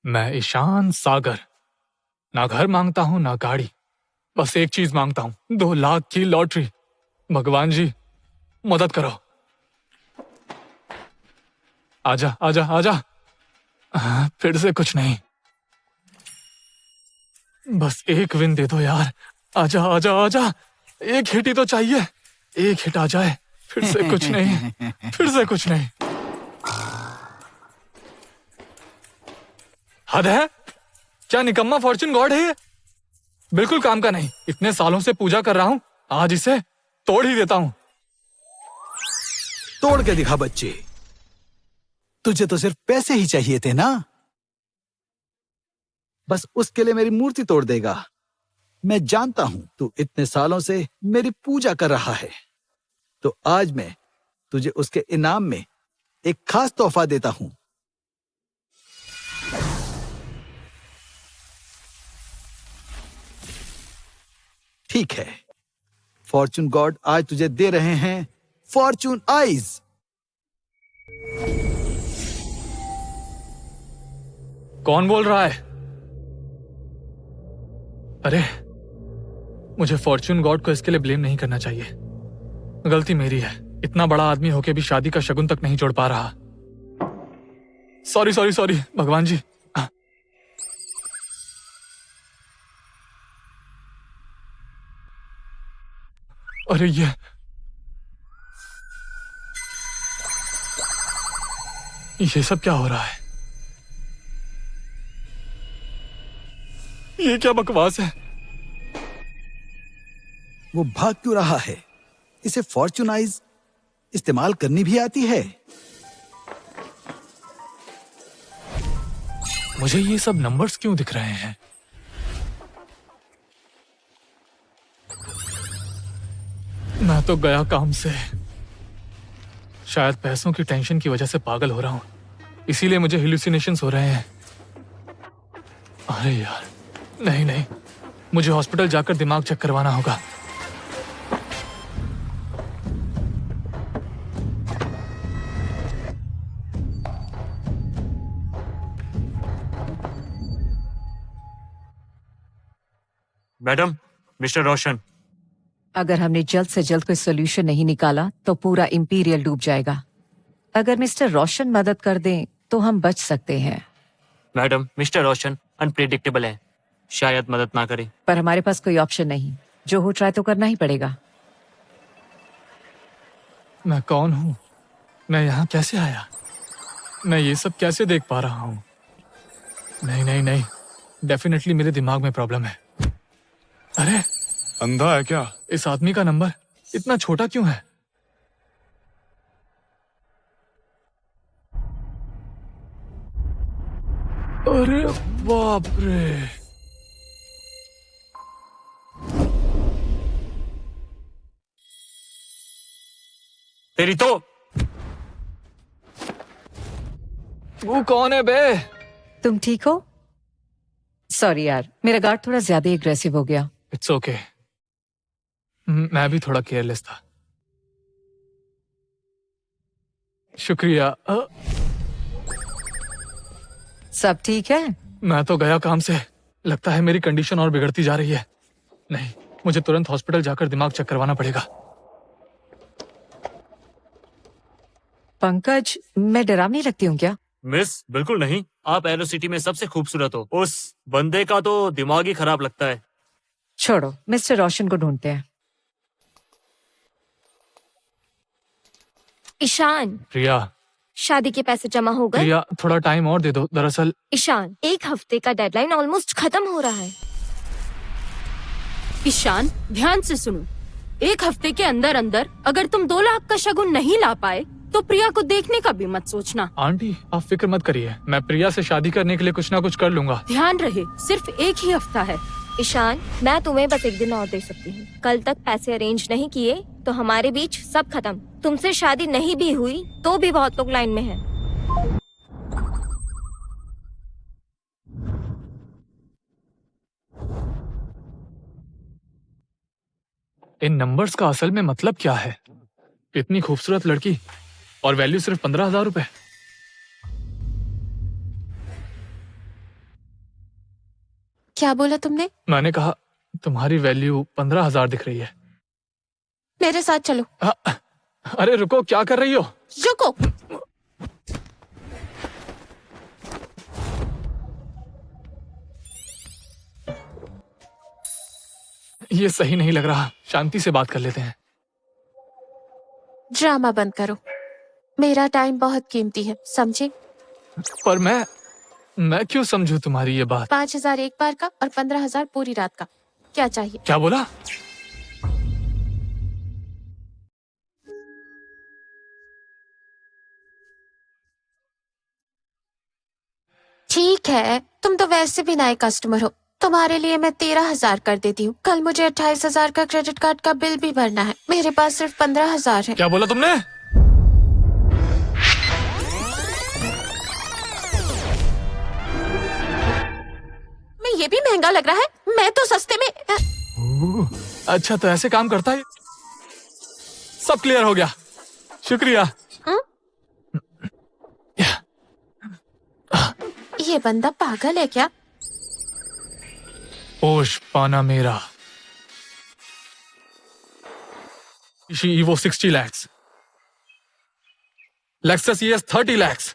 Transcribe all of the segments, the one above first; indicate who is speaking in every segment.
Speaker 1: मैं ईशान सागर ना घर मांगता हूँ ना गाड़ी, बस एक चीज मांगता हूँ, 2 लाख की लॉटरी। भगवान जी मदद करो। आजा आजा आजा। फिर से कुछ नहीं, बस एक विन दे दो यार। आजा आजा आजा, एक हिट ही तो चाहिए। एक हिट आ जाए, फिर से कुछ नहीं, फिर से कुछ नहीं। हद है, क्या निकम्मा फॉर्चून गॉड है ये? बिल्कुल काम का नहीं। इतने सालों से पूजा कर रहा हूँ, आज इसे तोड़ ही देता हूँ।
Speaker 2: तोड़ के दिखा बच्चे, तुझे तो सिर्फ पैसे ही चाहिए थे ना? बस उसके लिए मेरी मूर्ति तोड़ देगा। मैं जानता हूं तू इतने सालों से मेरी पूजा कर रहा है, तो आज मैं तुझे उसके इनाम में एक खास तोहफा देता हूं। ठीक है, फॉर्चून गॉड आज तुझे दे रहे हैं फॉर्चून आइज।
Speaker 1: कौन बोल रहा है? अरे, मुझे फॉर्चून गॉड को इसके लिए ब्लेम नहीं करना चाहिए। गलती मेरी है, इतना बड़ा आदमी होके भी शादी का शगुन तक नहीं जोड़ पा रहा। सॉरी सॉरी सॉरी भगवान जी। अरे ये सब क्या हो रहा है? ये क्या बकवास है?
Speaker 2: वो भाग क्यों रहा है? इसे फॉर्चून आइज इस्तेमाल करनी भी आती है।
Speaker 1: मुझे ये सब नंबर्स क्यों दिख रहे हैं? मैं तो गया काम से। शायद पैसों की टेंशन की वजह से पागल हो रहा हूं, इसीलिए मुझे हेलुसिनेशंस हो रहे हैं। अरे यार, नहीं नहीं, मुझे हॉस्पिटल जाकर दिमाग चेक करवाना होगा।
Speaker 3: मैडम, मिस्टर रोशन।
Speaker 4: अगर हमने जल्द से जल्द कोई सोल्यूशन नहीं निकाला तो पूरा इंपीरियल डूब जाएगा। अगर मिस्टर रोशन मदद कर दें तो हम बच सकते हैं।
Speaker 3: मैडम, मिस्टर रोशन अनप्रेडिक्टेबल है, शायद मदद ना करे।
Speaker 4: पर हमारे पास कोई ऑप्शन नहीं, जो हो ट्राई तो करना ही पड़ेगा।
Speaker 1: मैं कौन हूं? मैं यहाँ कैसे आया? मैं ये सब कैसे देख पा रहा हूँ? नहीं नहीं नहीं, डेफिनेटली मेरे दिमाग में प्रॉब्लम है। अरे,
Speaker 5: अंधा है क्या?
Speaker 1: इस आदमी का नंबर इतना छोटा क्यों है? अरे बाप रे!
Speaker 3: तेरी तो।
Speaker 1: वो कौन है बे?
Speaker 4: तुम ठीक हो? सॉरी यार, मेरा गार्ड थोड़ा ज्यादा एग्रेसिव हो गया।
Speaker 1: इट्स ओके, मैं भी थोड़ा केयरलेस था। शुक्रिया।
Speaker 4: सब ठीक है?
Speaker 1: मैं तो गया काम से, लगता है मेरी कंडीशन और बिगड़ती जा रही है। नहीं, मुझे तुरंत हॉस्पिटल जाकर दिमाग चेक करवाना पड़ेगा।
Speaker 4: पंकज, मैं डरावनी लगती हूँ क्या?
Speaker 3: मिस, बिल्कुल नहीं। आप एरो सिटी में सबसे खूबसूरत हो। उस बंदे का तो दिमाग ही खराब लगता है।
Speaker 4: छोड़ो, मिस्टर रोशन को ढूंढते हैं।
Speaker 6: ईशान,
Speaker 1: प्रिया,
Speaker 6: शादी के पैसे जमा हो गए?
Speaker 1: प्रिया थोड़ा टाइम और दे दो। दरअसल
Speaker 6: ईशान, 1 हफ्ते का डेडलाइन ऑलमोस्ट खत्म हो रहा है।
Speaker 7: ईशान, ध्यान से सुनो। 1 हफ्ते के अंदर अंदर अगर तुम 2 लाख का शगुन नहीं ला पाए तो प्रिया को देखने का भी मत सोचना।
Speaker 1: आंटी, आप फिक्र मत करिए, मैं प्रिया से शादी करने के लिए कुछ ना कुछ कर लूंगा।
Speaker 7: ध्यान रहे, सिर्फ 1 ही हफ्ता है।
Speaker 6: ईशान, मैं तुम्हें बस 1 दिन और दे सकती हूँ। कल तक पैसे अरेंज नहीं किए तो हमारे बीच सब खत्म। तुमसे शादी नहीं भी हुई तो भी बहुत लोग लाइन में हैं।
Speaker 1: इन नंबर्स का असल में मतलब क्या है? इतनी खूबसूरत लड़की और वैल्यू सिर्फ 15,000 रुपए।
Speaker 5: क्या बोला तुमने?
Speaker 1: मैंने कहा तुम्हारी वैल्यू 15,000 दिख रही है।
Speaker 5: मेरे साथ चलो।
Speaker 1: अरे रुको, क्या कर रही हो?
Speaker 5: रुको।
Speaker 1: ये सही नहीं लग रहा, शांति से बात कर लेते हैं।
Speaker 5: ड्रामा बंद करो, मेरा टाइम बहुत कीमती है, समझे?
Speaker 1: पर मैं क्यों समझूं तुम्हारी ये बात?
Speaker 5: 5,000 एक बार का और 15,000 पूरी रात का। क्या चाहिए?
Speaker 1: क्या बोला?
Speaker 5: ठीक है, तुम तो वैसे भी नए कस्टमर हो, तुम्हारे लिए मैं 13,000 कर देती हूँ। कल मुझे 28,000 का क्रेडिट कार्ड का बिल भी भरना है, मेरे पास सिर्फ 15,000 है।
Speaker 1: क्या बोला तुमने?
Speaker 5: मैं ये भी महंगा लग रहा है, मैं तो सस्ते में।
Speaker 1: अच्छा, तो ऐसे काम करता है। सब क्लियर हो गया, शुक्रिया।
Speaker 5: ये बंदा पागल है क्या?
Speaker 1: ओश पाना मेरा Evo 60 lakhs, Lexus ES 30 lakhs।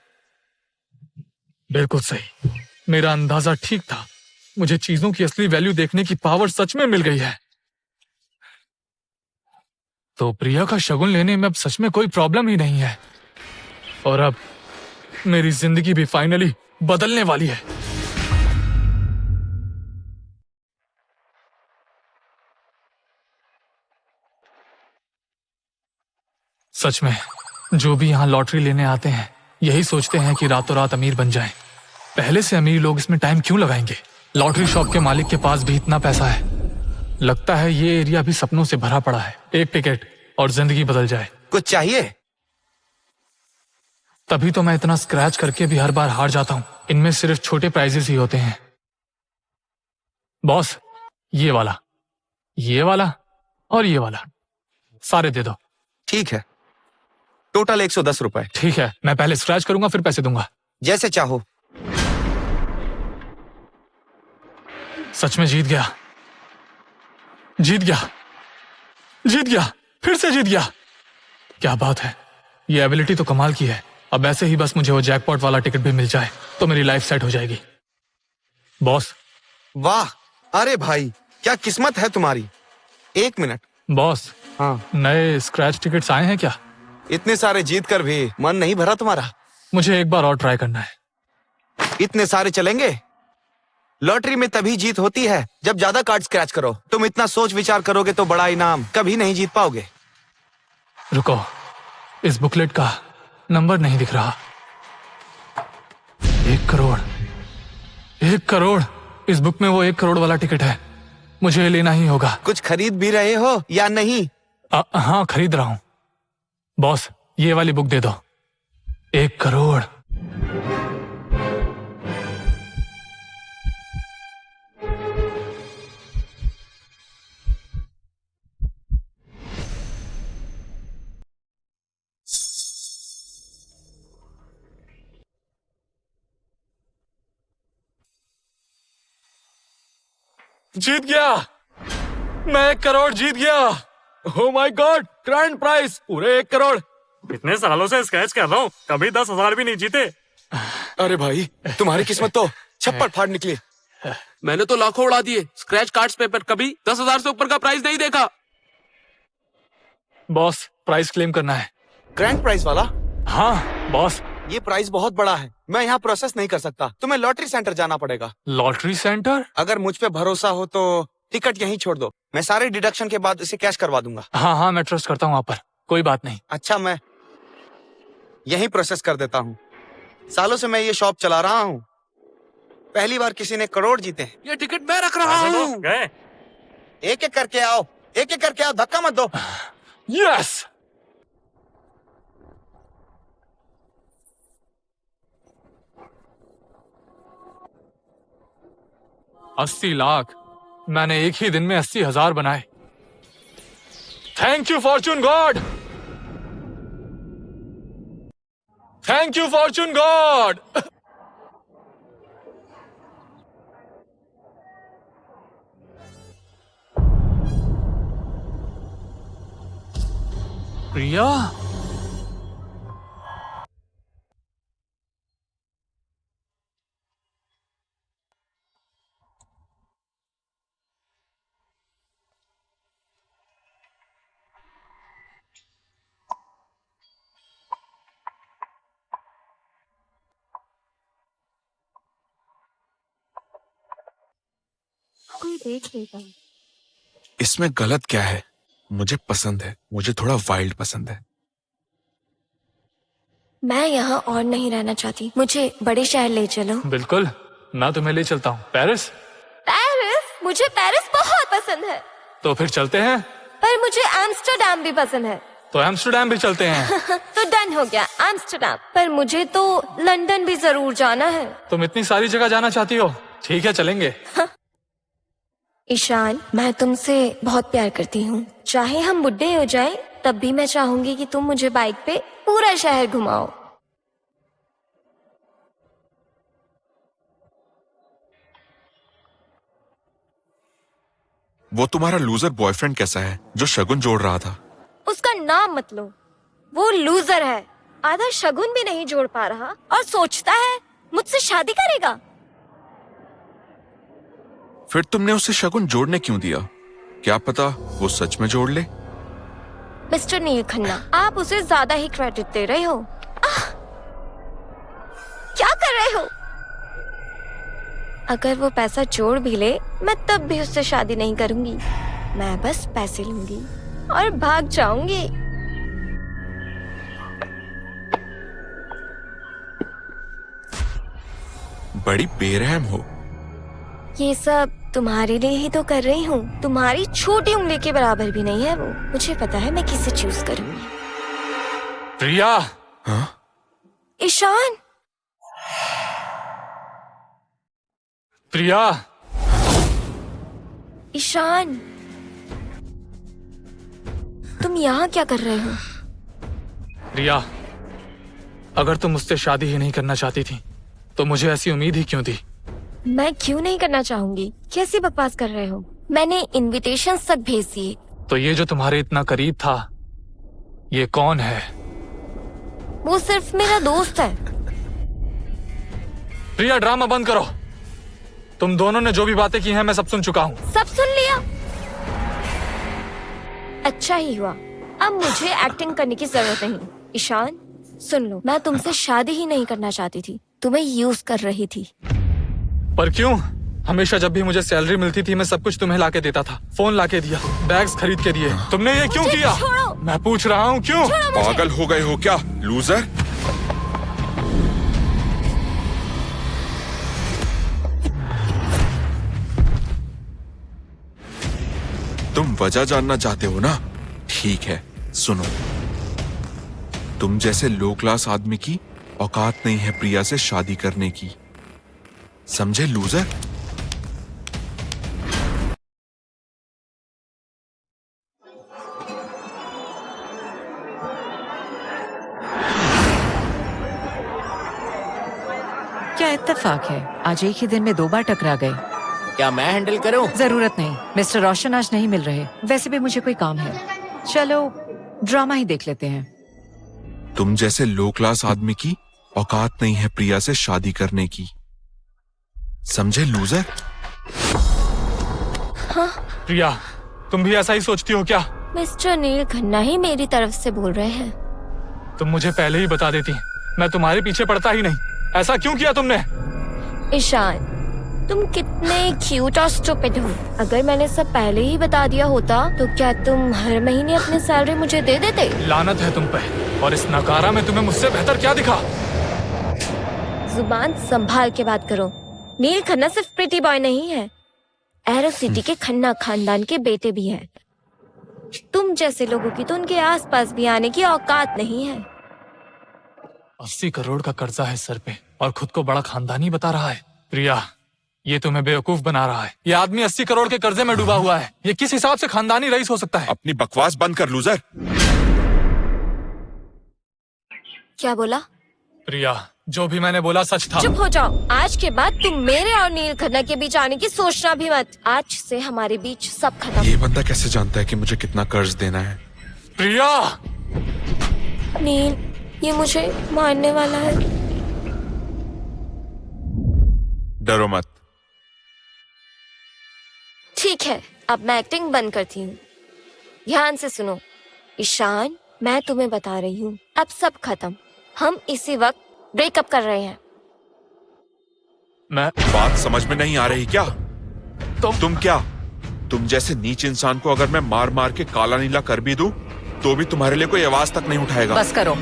Speaker 1: बिल्कुल सही, मेरा अंदाजा ठीक था। मुझे चीजों की असली वैल्यू देखने की पावर सच में मिल गई है। तो प्रिया का शगुन लेने में अब सच में कोई प्रॉब्लम ही नहीं है, और अब मेरी जिंदगी भी फाइनली बदलने वाली है। सच में जो भी यहाँ लॉटरी लेने आते हैं यही सोचते हैं कि रातों रात अमीर बन जाएं। पहले से अमीर लोग इसमें टाइम क्यों लगाएंगे? लॉटरी शॉप के मालिक के पास भी इतना पैसा है, लगता है ये एरिया भी सपनों से भरा पड़ा है। एक टिकट और जिंदगी बदल जाए।
Speaker 8: कुछ चाहिए?
Speaker 1: तभी तो मैं इतना स्क्रैच करके भी हर बार हार जाता हूँ। इनमें सिर्फ छोटे प्राइजेस ही होते हैं। बॉस, ये वाला और ये वाला सारे दे दो।
Speaker 8: ठीक है, टोटल 110 रुपए।
Speaker 1: ठीक है, मैं पहले स्क्रैच करूंगा फिर पैसे दूंगा।
Speaker 8: जैसे चाहो।
Speaker 1: सच में जीत गया, फिर से जीत गया। क्या बात है, ये एबिलिटी तो कमाल की है। अब ऐसे ही बस मुझे वो जैकपॉट वाला टिकट भी मिल जाए तो मेरी लाइफ सेट हो जाएगी। बॉस।
Speaker 8: वाह, अरे भाई क्या किस्मत है तुम्हारी। 1 मिनट।
Speaker 1: बॉस,
Speaker 8: हाँ,
Speaker 1: नए स्क्रैच टिकट्स आए हैं क्या?
Speaker 8: इतने सारे जीत कर भी मन नहीं भरा तुम्हारा?
Speaker 1: मुझे एक बार और ट्राई करना है।
Speaker 8: इतने सारे चलेंगे? लॉटरी में तभी जीत होती है जब ज्यादा कार्ड स्क्रैच करो। तुम इतना सोच विचार करोगे तो बड़ा इनाम कभी नहीं जीत पाओगे।
Speaker 1: रुको, इस बुकलेट का नंबर नहीं दिख रहा। 1 करोड़, 1 करोड़। इस बुक में वो 1 करोड़ वाला टिकट है, मुझे लेना ही होगा।
Speaker 8: कुछ खरीद भी रहे हो या नहीं?
Speaker 1: हाँ, खरीद रहा हूं। बॉस, ये वाली बुक दे दो। 1 करोड़। जीत गया, मैं 1 करोड़ जीत गया। Oh my god, grand prize पूरे 1 करोड़।
Speaker 3: इतने सालों से स्क्रैच कर रहा हूँ, कभी 10,000 भी नहीं जीते।
Speaker 8: अरे भाई, तुम्हारी किस्मत तो छप्पर फाड़ निकली।
Speaker 9: मैंने तो लाखों उड़ा दिए स्क्रैच कार्ड्स पे, पर कभी 10,000 से ऊपर का प्राइस नहीं देखा।
Speaker 1: बॉस, प्राइस क्लेम करना है।
Speaker 8: ग्रैंड प्राइज वाला?
Speaker 1: हाँ बॉस।
Speaker 8: ये प्राइस बहुत बड़ा है, मैं यहाँ प्रोसेस नहीं कर सकता। तुम्हें लॉटरी सेंटर जाना पड़ेगा।
Speaker 1: Lottery centre?
Speaker 8: अगर मुझ पे भरोसा हो तो टिकट यहीं छोड़ दो, मैं सारे डिडक्शन के बाद इसे कैश करवा दूंगा।
Speaker 1: हाँ, मैं ट्रस्ट करता हूँ आप पर, कोई बात नहीं।
Speaker 8: अच्छा, मैं यहीं प्रोसेस कर देता हूँ। सालों से मैं ये शॉप चला रहा हूँ, पहली बार किसी ने करोड़ जीते हैं।
Speaker 9: ये टिकट मैं रख रहा हूँ।
Speaker 3: गए?
Speaker 8: एक एक करके आओ, एक एक करके आओ, धक्का मत दो।
Speaker 1: यस। $80 लाख। मैंने एक ही दिन में 80,000 बनाए। Thank you fortune god, thank you fortune god. Priya,
Speaker 6: कोई देख लेगा।
Speaker 10: इसमें गलत क्या है? मुझे पसंद है, मुझे थोड़ा वाइल्ड पसंद है।
Speaker 6: मैं यहाँ और नहीं रहना चाहती, मुझे बड़े शहर ले चलो।
Speaker 1: बिल्कुल, मैं तुम्हें ले चलता हूँ। पेरिस?
Speaker 6: पेरिस? मुझे पेरिस बहुत पसंद है।
Speaker 1: तो फिर चलते हैं।
Speaker 6: पर मुझे एम्स्टरडैम भी पसंद है।
Speaker 1: तो एम्स्टरडैम भी चलते हैं।
Speaker 6: तो डन हो गया, एम्स्टरडैम। पर मुझे तो लंदन भी जरूर जाना है।
Speaker 1: तुम इतनी सारी जगह जाना चाहती हो? ठीक है, चलेंगे।
Speaker 6: ईशान, मैं तुमसे बहुत प्यार करती हूँ। चाहे हम बुढ़े हो जाएं, तब भी मैं चाहूंगी कि तुम मुझे बाइक पे पूरा शहर घुमाओ।
Speaker 10: वो तुम्हारा लूजर बॉयफ्रेंड कैसा है जो शगुन जोड़ रहा था?
Speaker 6: उसका नाम मत लो, वो लूजर है। आधा शगुन भी नहीं जोड़ पा रहा और सोचता है मुझसे शादी करेगा।
Speaker 10: फिर तुमने उसे शगुन जोड़ने क्यों दिया? क्या पता वो सच में जोड़ ले।
Speaker 6: मिस्टर नील खन्ना, आप उसे ज्यादा ही क्रेडिट दे रहे हो। क्या कर रहे हो? अगर वो पैसा जोड़ भी ले, मैं तब भी उससे शादी नहीं करूंगी। मैं बस पैसे लूंगी और भाग जाऊंगी।
Speaker 10: बड़ी बेरहम हो।
Speaker 6: ये सब तुम्हारे लिए ही तो कर रही हूँ। तुम्हारी छोटी उंगली के बराबर भी नहीं है वो। मुझे पता है मैं किसे चूज करूंगी।
Speaker 1: प्रिया!
Speaker 10: हाँ?
Speaker 6: ईशान!
Speaker 1: प्रिया!
Speaker 6: ईशान, तुम यहाँ क्या कर रहे हो?
Speaker 1: प्रिया, अगर तुम मुझसे शादी ही नहीं करना चाहती थी, तो मुझे ऐसी उम्मीद ही क्यों थी?
Speaker 6: मैं क्यों नहीं करना चाहूंगी? कैसी बकवास कर रहे हो? मैंने इनविटेशन तक भेज दिए।
Speaker 1: तो ये जो तुम्हारे इतना करीब था, ये कौन है?
Speaker 6: वो सिर्फ मेरा दोस्त है।
Speaker 1: प्रिया, ड्रामा बंद करो। तुम दोनों ने जो भी बातें की हैं, मैं सब सुन चुका हूँ।
Speaker 6: सब सुन लिया? अच्छा ही हुआ। अब मुझे एक्टिंग करने की जरूरत नहीं। ईशान, सुन लो, मैं तुमसे शादी ही नहीं करना चाहती थी, तुम्हें यूज कर रही थी।
Speaker 1: पर क्यों? हमेशा जब भी मुझे सैलरी मिलती थी, मैं सब कुछ तुम्हें लाके देता था। फोन लाके दिया, बैग्स खरीद के दिए। तुमने ये क्यों किया?
Speaker 6: छोड़ो।
Speaker 1: मैं पूछ रहा हूँ, क्यों?
Speaker 10: पागल हो गए हो क्या, लूजर? तुम वजह जानना चाहते हो ना? ठीक है, सुनो। तुम जैसे लो क्लास आदमी की औकात नहीं है प्रिया से शादी करने की, समझे लूजर?
Speaker 4: क्या इत्तेफाक है, आज एक ही दिन में 2 बार टकरा गए।
Speaker 11: क्या मैं हैंडल करूं?
Speaker 4: जरूरत नहीं, मिस्टर रोशन आज नहीं मिल रहे। वैसे भी मुझे कोई काम है। चलो ड्रामा ही देख लेते हैं।
Speaker 10: तुम जैसे लो क्लास आदमी की औकात नहीं है प्रिया से शादी करने की, समझे लूजर?
Speaker 6: हाँ?
Speaker 1: प्रिया, तुम भी ऐसा ही सोचती हो क्या?
Speaker 6: मिस्टर नील खन्ना ही मेरी तरफ से बोल रहे हैं।
Speaker 1: तुम मुझे पहले ही बता देती, मैं तुम्हारे पीछे पड़ता ही नहीं। ऐसा क्यों किया तुमने?
Speaker 6: ईशान, तुम कितने क्यूट और स्टूपिड हो। अगर मैंने सब पहले ही बता दिया होता, तो क्या तुम हर महीने अपनी सैलरी मुझे दे देते?
Speaker 1: लानत है तुम पे, और इस नकारा में तुम्हें मुझसे बेहतर क्या दिखा?
Speaker 6: जुबान संभाल के बात करो। नील खन्ना सिर्फ प्रिटी बॉय नहीं है, एरो सिटी के खन्ना खानदान के बेटे भी हैं। तुम जैसे लोगों की तो उनके आसपास भी आने की औकात नहीं है।
Speaker 1: 80 करोड़ का कर्जा है सर पे, और खुद को बड़ा खानदानी बता रहा है। प्रिया, ये तुम्हें बेवकूफ बना रहा है। ये आदमी 80 करोड़ के कर्जे में डूबा हुआ है। ये किस हिसाब से खानदानी रईस हो सकता है?
Speaker 10: अपनी बकवास बंद कर लूजर।
Speaker 6: क्या बोला?
Speaker 1: प्रिया, जो भी मैंने बोला सच था।
Speaker 6: चुप हो जाओ। आज के बाद तुम मेरे और नील खन्ना के बीच आने की सोचना भी मत। आज से हमारे बीच सब खत्म।
Speaker 10: ये बंदा कैसे जानता है कि मुझे कितना कर्ज देना है?
Speaker 1: प्रिया!
Speaker 6: नील, ये मुझे मारने वाला है।
Speaker 10: डरो मत।
Speaker 6: ठीक है, अब मैं एक्टिंग बंद करती हूँ। ध्यान से सुनो। ईशान, मैं तुम्हें बता रही हूँ, अब सब खत्म। हम इसी वक्त ब्रेकअप कर रहे हैं।
Speaker 1: मैं
Speaker 10: बात समझ में नहीं आ रही क्या? तुम क्या? तुम जैसे नीच इंसान को अगर मैं मार मार के काला नीला कर भी दूं, तो भी तुम्हारे लिए कोई आवाज तक नहीं उठाएगा।
Speaker 4: बस करो।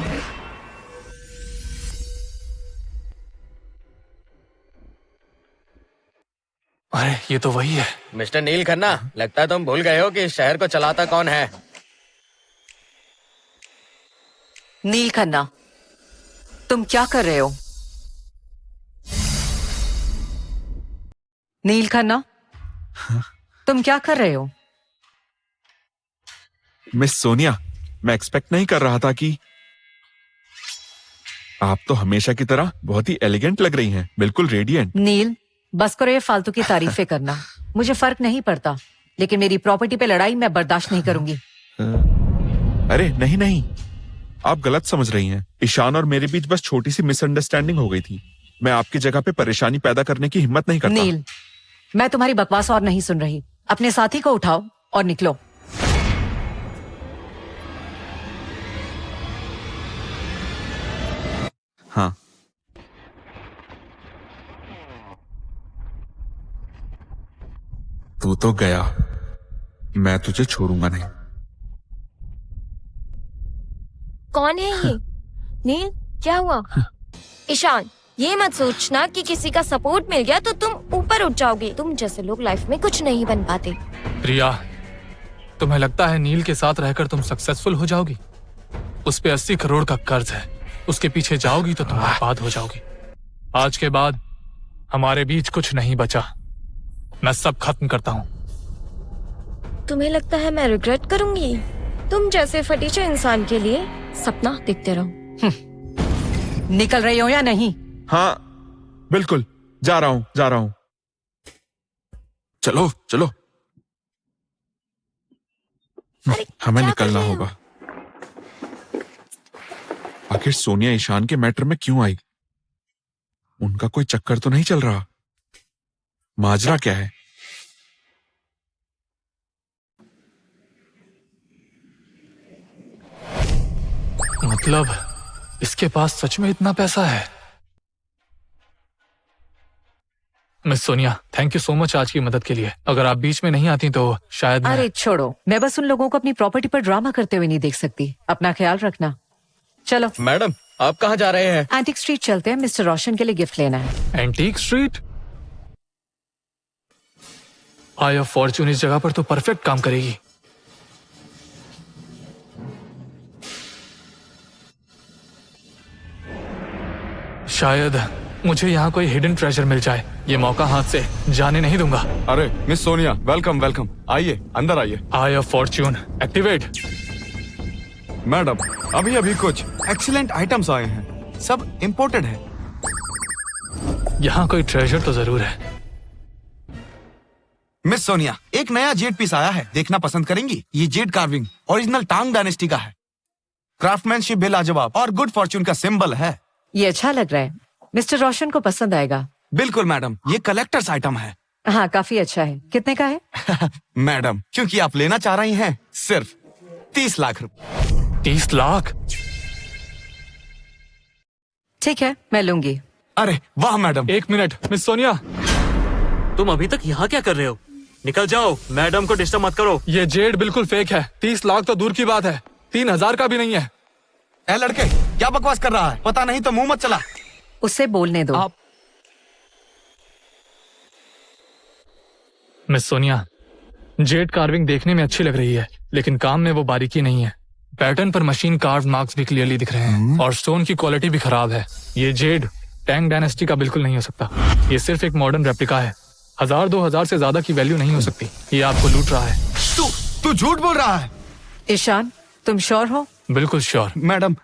Speaker 1: अरे ये तो वही है।
Speaker 11: मिस्टर नील खन्ना, लगता है तुम भूल गए हो कि इस शहर को चलाता कौन है।
Speaker 4: नील खन्ना, तुम क्या कर रहे हो? नील खन्ना, तुम क्या कर रहे हो?
Speaker 10: मिस सोनिया, मैं एक्सपेक्ट नहीं कर रहा था कि आप तो हमेशा की तरह बहुत ही एलिगेंट लग रही हैं, बिल्कुल रेडिएंट।
Speaker 4: नील, बस करो ये फालतू की तारीफें करना। मुझे फर्क नहीं पड़ता, लेकिन मेरी प्रॉपर्टी पे लड़ाई मैं बर्दाश्त नहीं करूंगी।
Speaker 10: अरे नहीं नहीं, आप गलत समझ रही हैं। ईशान और मेरे बीच बस छोटी सी मिसअंडरस्टैंडिंग हो गई थी। मैं आपकी जगह पे परेशानी पैदा करने की हिम्मत नहीं करता।
Speaker 4: नील, मैं तुम्हारी बकवास और नहीं सुन रही। अपने साथी को उठाओ और निकलो।
Speaker 10: हाँ, तू तो गया, मैं तुझे छोड़ूंगा नहीं।
Speaker 6: कौन है ये? नील, क्या हुआ? ईशान, ये मत सोचना कि किसी का सपोर्ट मिल गया तो तुम ऊपर उठ जाओगे। तुम जैसे लोग लाइफ में कुछ नहीं बन पाते।
Speaker 1: प्रिया, तुम्हें लगता है नील के साथ रहकर तुम सक्सेसफुल हो जाओगी? उस पे 80 करोड़ का कर्ज है। उसके पीछे जाओगी तो तुम बर्बाद हो जाओगी। आज के बाद हमारे बीच कुछ नहीं बचा। मैं सब खत्म करता हूँ।
Speaker 6: तुम्हें लगता है मैं रिग्रेट करूंगी? तुम जैसे फटीचे इंसान के लिए सपना देखते रहो।
Speaker 4: निकल रही हो या नहीं?
Speaker 10: हाँ बिल्कुल, जा रहा हूँ। चलो चलो, हमें निकलना होगा। आखिर सोनिया ईशान के मैटर में क्यों आई? उनका कोई चक्कर तो नहीं चल रहा? माजरा क्या है?
Speaker 1: मतलब इसके पास सच में इतना पैसा है? Miss Sonia, thank you so much आज की मदद के लिए। अगर आप बीच में नहीं आती तो शायद
Speaker 4: अरे छोड़ो, मैं बस उन लोगों को अपनी प्रॉपर्टी पर ड्रामा करते हुए नहीं देख सकती। अपना ख्याल रखना। चलो।
Speaker 11: मैडम, आप कहाँ जा रहे हैं?
Speaker 4: एंटिक स्ट्रीट चलते हैं, मिस्टर रोशन के लिए गिफ्ट लेना है।
Speaker 1: Antique street? I of Fortune इस जगह पर तो परफेक्ट काम करेगी। शायद मुझे यहाँ कोई हिडन ट्रेजर मिल जाए। ये मौका हाथ से जाने नहीं दूंगा।
Speaker 12: अरे मिस सोनिया, वेलकम वेलकम। आइए, अंदर आइए।
Speaker 1: आई ऑफ फॉर्च्यून एक्टिवेट।
Speaker 12: मैडम, अभी अभी कुछ एक्सीलेंट आइटम्स आए हैं, सब इम्पोर्टेड है।
Speaker 1: यहाँ कोई ट्रेजर तो जरूर है।
Speaker 8: मिस सोनिया, एक नया जेड पीस आया है, देखना पसंद करेंगी? ये जेड कार्विंग ओरिजिनल टांग डायनेस्टी का है। क्राफ्टमैनशिप भी लाजवाब और गुड फॉर्च्यून का सिंबल है।
Speaker 4: ये अच्छा लग रहा है, मिस्टर रोशन को पसंद आएगा।
Speaker 8: बिल्कुल मैडम, ये कलेक्टर्स आइटम है।
Speaker 4: हाँ, काफी अच्छा है। कितने का है?
Speaker 8: मैडम, क्योंकि आप लेना चाह रही हैं, सिर्फ 30 लाख रुपए।
Speaker 1: 30 लाख?
Speaker 4: ठीक है, मैं लूंगी।
Speaker 8: अरे वाह मैडम।
Speaker 1: एक मिनट मिस सोनिया,
Speaker 3: तुम अभी तक यहाँ क्या कर रहे हो? निकल जाओ, मैडम को डिस्टर्ब मत करो।
Speaker 1: ये जेड बिल्कुल फेक है। 30 लाख तो दूर की बात है, 3000 का भी नहीं है।
Speaker 8: ए लड़के, क्या बकवास कर रहा है? पता नहीं तो मुंह मत चला।
Speaker 4: उसे बोलने दो।
Speaker 1: आप मिस सोनिया, जेड कार्विंग देखने में अच्छी लग रही है, लेकिन काम में वो बारीकी नहीं है। पैटर्न पर मशीन कार्व मार्क्स भी क्लियरली दिख रहे हैं और स्टोन की क्वालिटी भी खराब है। ये जेड टैंग डायनेस्टी का बिल्कुल नहीं हो सकता। ये सिर्फ एक मॉडर्न रेप्लिका है। 1000-2000 से ज्यादा की वैल्यू नहीं हो सकती। ये आपको लूट रहा है।
Speaker 8: तू झूठ बोल रहा है।
Speaker 4: ईशान, तुम श्योर हो?
Speaker 1: बिल्कुल श्योर।
Speaker 8: मैडम,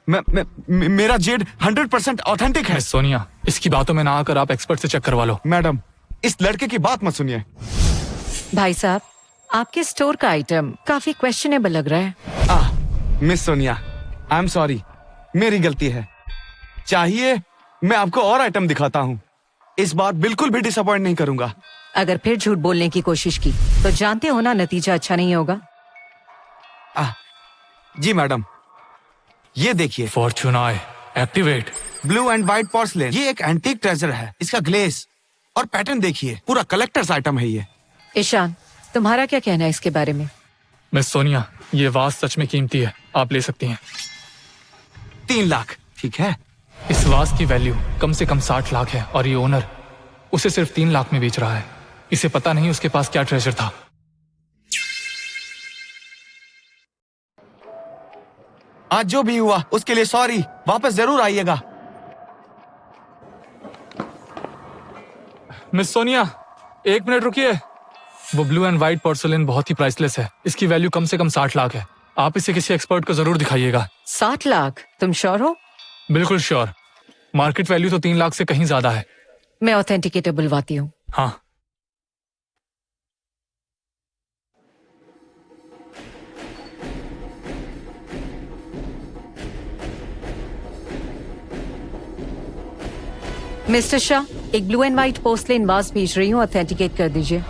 Speaker 8: मेरा जेड 100% ऑथेंटिक है।
Speaker 1: मिस सोनिया, इसकी बातों में ना आकर आप एक्सपर्ट से चेक करवा लो।
Speaker 8: मैडम, इस लड़के की बात मत सुनिए।
Speaker 4: भाई साहब, आपके स्टोर का आइटम काफी क्वेश्चनेबल लग रहा है।
Speaker 8: Miss Sonia, I am sorry,
Speaker 12: मेरी गलती है। चाहिए मैं आपको और आइटम दिखाता हूँ। इस बार बिल्कुल भी डिसअपॉइंट नहीं करूंगा।
Speaker 4: अगर फिर झूठ बोलने की कोशिश की तो जानते हो ना नतीजा अच्छा नहीं होगा।
Speaker 12: जी मैडम, ये देखिए
Speaker 1: Fortune I activate.
Speaker 12: Blue and white porcelain, ये एक एंटीक ट्रेजर है। इसका ग्लेस और पैटर्न देखिए, पूरा कलेक्टर्स आइटम है ये।
Speaker 4: ईशान, तुम्हारा क्या कहना है इसके बारे में?
Speaker 1: मिस सोनिया, ये वाज सच में कीमती है, आप ले सकती हैं।
Speaker 12: 3 लाख ठीक है?
Speaker 1: इस वाज की वैल्यू कम से कम 60 लाख है और ये ओनर उसे सिर्फ 3 लाख में बेच रहा है। इसे पता नहीं उसके पास क्या ट्रेजर था।
Speaker 12: आज जो भी हुआ उसके लिए सॉरी, वापस जरूर आइएगा।
Speaker 1: मिस सोनिया, 1 मिनट रुकिए। वो ब्लू एंड व्हाइट पोर्सलेन बहुत ही प्राइसलेस है। इसकी वैल्यू कम से कम 60 लाख है। आप इसे किसी एक्सपर्ट को जरूर दिखाइएगा।
Speaker 4: 60 लाख? तुम श्योर हो?
Speaker 1: बिल्कुल श्योर। मार्केट वैल्यू तो 3 लाख से कहीं ज्यादा है।
Speaker 4: मैं ऑथेंटिकेटर बुलवाती हूँ।
Speaker 1: हाँ।
Speaker 4: मिस्टर शाह, एक blue and white porcelain was भेज रही हूँ, ऑथेंटिकेट कर दीजिए।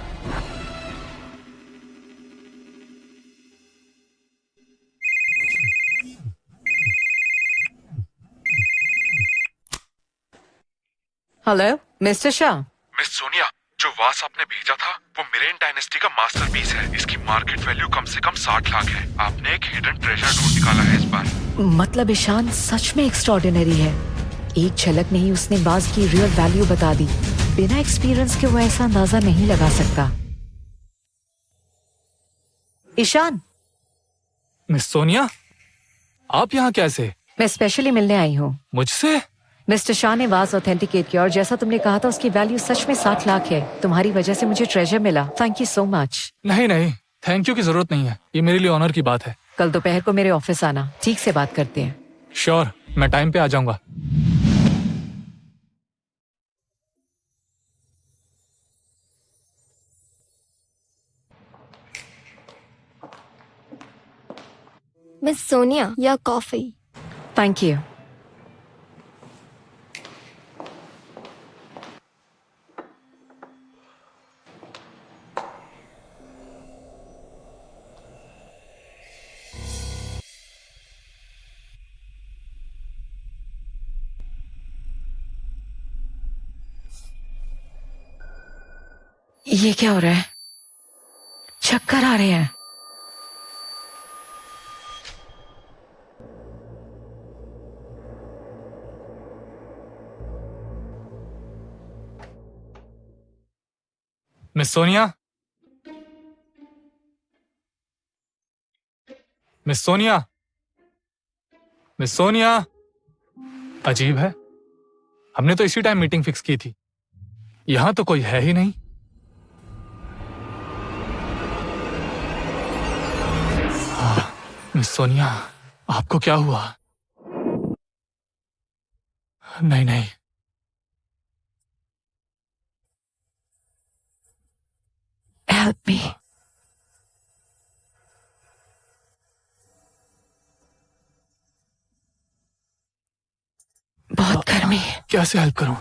Speaker 4: Hello mister Shah.
Speaker 10: Miss Sonia, जो वास आपने भेजा था वो मिरेन डायनेस्टी का मास्टरपीस है। इसकी मार्केट वैल्यू कम से कम 60 लाख है। आपने एक हिडन ट्रेजर ढूंढ निकाला है इस बार।
Speaker 4: मतलब ईशान सच में एक्स्ट्रॉर्डिनरी है। एक झलक नहीं उसने वाज की रियल वैल्यू बता दी। बिना एक्सपीरियंस के वो ऐसा अंदाजा नहीं लगा सकता। ईशान।
Speaker 1: मिस सोनिया, आप यहाँ कैसे?
Speaker 4: मैं स्पेशली मिलने आई हूँ।
Speaker 1: मुझसे?
Speaker 4: मिस्टर शाह ने वाज ऑथेंटिकेट किया और जैसा तुमने कहा था उसकी वैल्यू सच में 60 लाख है। तुम्हारी वजह से मुझे ट्रेजर मिला। Thank you so much.
Speaker 1: नहीं नहीं, थैंक यू की जरूरत नहीं है। ये मेरे लिए ऑनर की बात है।
Speaker 4: कल दोपहर को मेरे ऑफिस आना, ठीक से बात करते हैं।
Speaker 1: श्योर, मैं टाइम पे आ जाऊंगा।
Speaker 6: मिस सोनिया, या कॉफी?
Speaker 4: Thank you. ये क्या हो रहा है? चक्कर आ रहे हैं।
Speaker 1: Miss Sonia, miss Sonia, miss Sonia. अजीब है, हमने तो इसी टाइम मीटिंग फिक्स की थी। यहां तो कोई है ही नहीं। मिस सोनिया, आपको क्या हुआ? नहीं नहीं,
Speaker 4: हेल्प मी। बहुत गर्मी है।
Speaker 1: कैसे हेल्प करूं?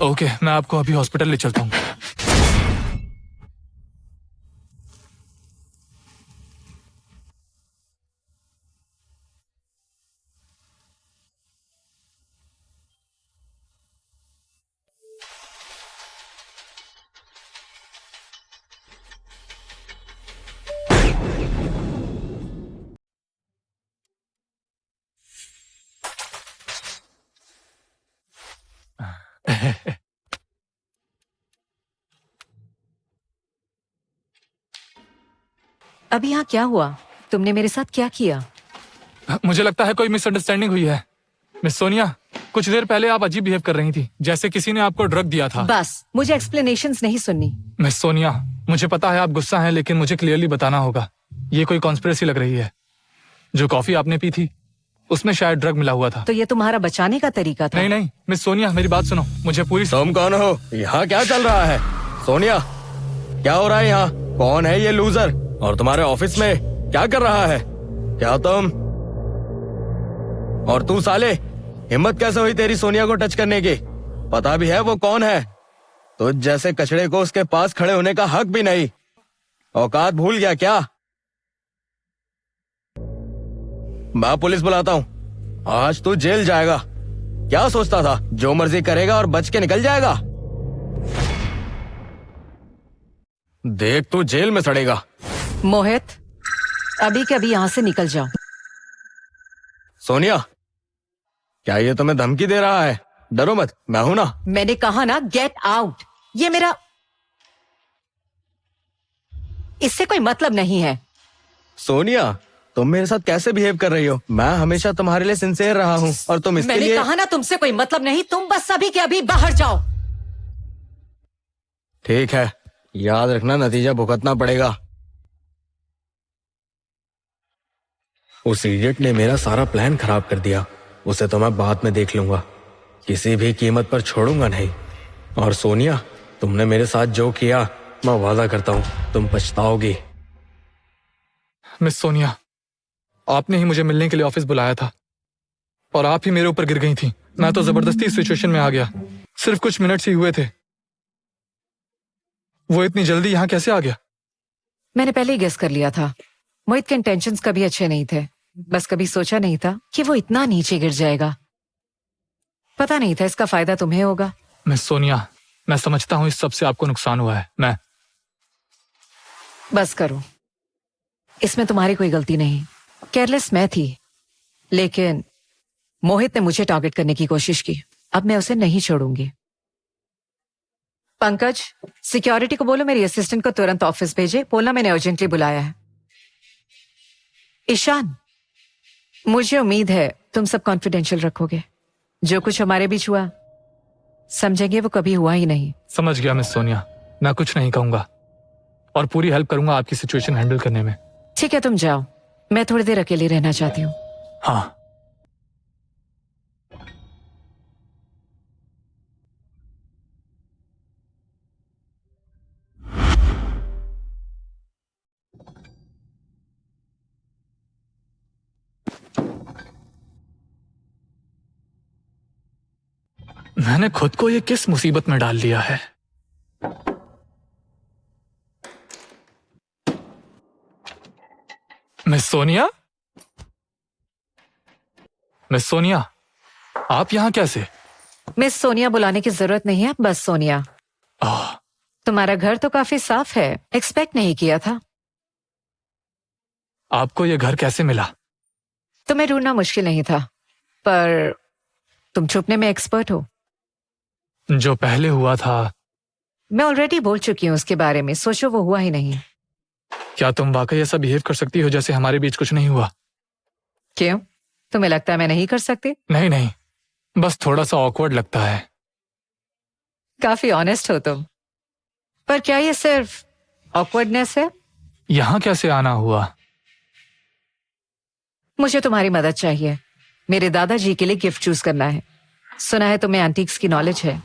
Speaker 1: ओके, मैं आपको अभी हॉस्पिटल ले चलता हूँ।
Speaker 4: अभी यहाँ क्या हुआ? तुमने मेरे साथ क्या किया?
Speaker 1: मुझे लगता है कोई मिसअंडरस्टैंडिंग हुई है। मिस सोनिया, कुछ देर पहले आप अजीब बिहेव कर रही थी, जैसे किसी ने आपको ड्रग दिया था।
Speaker 4: बस, मुझे एक्सप्लेनेशंस नहीं सुननी।
Speaker 1: मिस सोनिया, मुझे पता है आप गुस्सा हैं, लेकिन मुझे क्लियरली बताना होगा। ये कोई कॉन्स्पिरेसी लग रही है। जो कॉफी आपने पी थी उसमें शायद ड्रग मिला हुआ था।
Speaker 4: तो ये तुम्हारा बचाने का तरीका था?
Speaker 1: नहीं नहीं मिस सोनिया, मेरी बात सुनो, मुझे पूरी
Speaker 11: तुम कौन हो? यहाँ क्या चल रहा है? सोनिया, क्या हो रहा है यहाँ? कौन है ये लूजर? और तुम्हारे ऑफिस में क्या कर रहा है? क्या तुम और तू साले, हिम्मत कैसे हुई तेरी सोनिया को टच करने की? पता भी है वो कौन है? तुझ जैसे कचड़े को उसके पास खड़े होने का हक भी नहीं। औकात भूल गया क्या? मैं पुलिस बुलाता हूँ। आज तू जेल जाएगा। क्या सोचता था जो मर्जी करेगा और बच के निकल जाएगा? देख तू जेल में सड़ेगा।
Speaker 4: मोहित, अभी के अभी यहाँ से निकल जाओ।
Speaker 11: सोनिया, क्या ये तुम्हें धमकी दे रहा है? डरो मत, मैं हूं ना।
Speaker 4: मैंने कहा ना गेट आउट। ये मेरा, इससे कोई मतलब नहीं है।
Speaker 11: सोनिया, तुम मेरे साथ कैसे बिहेव कर रही हो? मैं हमेशा तुम्हारे लिए सिंसियर रहा हूँ और तुम इसके
Speaker 4: मैंने
Speaker 11: लिए।
Speaker 4: कहा ना तुमसे कोई मतलब नहीं, तुम बस अभी के अभी बाहर जाओ।
Speaker 11: ठीक है, याद रखना नतीजा भुगतना पड़ेगा। उस इडियट ने मेरा सारा प्लान खराब कर दिया। उसे तो मैं बाद में देख लूंगा, किसी भी कीमत पर छोड़ूंगा नहीं। और सोनिया, तुमने मेरे साथ जो किया, मैं वादा करता हूँ तुम पछताओगी।
Speaker 1: मिस सोनिया, आपने ही मुझे मिलने के लिए ऑफिस बुलाया था और आप ही मेरे ऊपर गिर गई थी। मैं तो जबरदस्ती इस सिचुएशन में आ गया। सिर्फ कुछ मिनट्स ही हुए थे। वो इतनी जल्दी यहाँ कैसे आ गया?
Speaker 4: मैंने पहले ही गेस कर लिया था। मोहित के इंटेंशंस कभी अच्छे नहीं थे, बस कभी सोचा नहीं था कि वो इतना नीचे गिर जाएगा। पता नहीं था इसका फायदा तुम्हें होगा।
Speaker 1: मिस सोनिया, मैं समझता हूँ इस सब से आपको नुकसान हुआ है। मैं
Speaker 4: बस करो, इसमें तुम्हारी कोई गलती नहीं। केयरलेस मैं थी, लेकिन मोहित ने मुझे टारगेट करने की कोशिश की। अब मैं उसे नहीं छोड़ूंगी। पंकज, सिक्योरिटी को बोलो मेरी असिस्टेंट को तुरंत ऑफिस भेजे। बोलना मैंने अर्जेंटली बुलाया है। ईशान, मुझे उम्मीद है तुम सब कॉन्फिडेंशियल रखोगे। जो कुछ हमारे बीच हुआ, समझेंगे वो कभी हुआ ही नहीं।
Speaker 1: समझ गया मिस सोनिया, मैं कुछ नहीं कहूंगा और पूरी हेल्प करूंगा आपकी सिचुएशन हैंडल करने में।
Speaker 4: ठीक है, तुम जाओ, मैं थोड़ी देर अकेली रहना चाहती हूँ।
Speaker 1: हाँ। मैंने खुद को ये किस मुसीबत में डाल लिया है? मिस सोनिया, मिस सोनिया, आप यहां कैसे?
Speaker 4: मिस सोनिया बुलाने की जरूरत नहीं है, बस सोनिया। तुम्हारा घर तो काफी साफ है, एक्सपेक्ट नहीं किया था।
Speaker 1: आपको ये घर कैसे मिला?
Speaker 4: तुम्हें ढूंढना मुश्किल नहीं था, पर तुम छुपने में एक्सपर्ट हो।
Speaker 1: जो पहले हुआ था,
Speaker 4: मैं ऑलरेडी बोल चुकी हूँ उसके बारे में। सोचो वो हुआ ही नहीं।
Speaker 1: क्या तुम वाकई ऐसा बिहेव कर सकती हो जैसे हमारे बीच कुछ नहीं हुआ?
Speaker 4: क्यों, तुम्हें लगता है मैं नहीं कर सकती?
Speaker 1: नहीं नहीं, बस थोड़ा सा ऑकवर्ड लगता है।
Speaker 4: काफी ऑनेस्ट हो तुम। पर क्या ये सिर्फ ऑकवर्डनेस है?
Speaker 1: यहाँ कैसे आना हुआ?
Speaker 4: मुझे तुम्हारी मदद चाहिए। मेरे दादाजी के लिए गिफ्ट चूज करना है। सुना है तुम्हें एंटीक्स की नॉलेज है,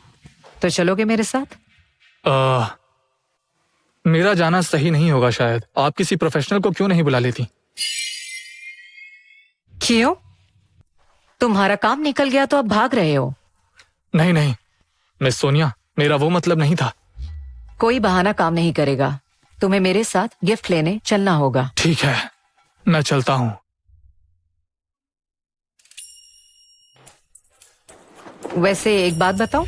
Speaker 4: तो चलोगे मेरे साथ?
Speaker 1: मेरा जाना सही नहीं होगा शायद। आप किसी प्रोफेशनल को क्यों नहीं बुला लेती?
Speaker 4: क्यों? तुम्हारा काम निकल गया तो अब भाग रहे हो?
Speaker 1: नहीं नहीं मिस सोनिया, मेरा वो मतलब नहीं था।
Speaker 4: कोई बहाना काम नहीं करेगा। तुम्हें मेरे साथ गिफ्ट लेने चलना होगा।
Speaker 1: ठीक है, मैं चलता हूँ।
Speaker 4: वैसे एक बात बताऊं?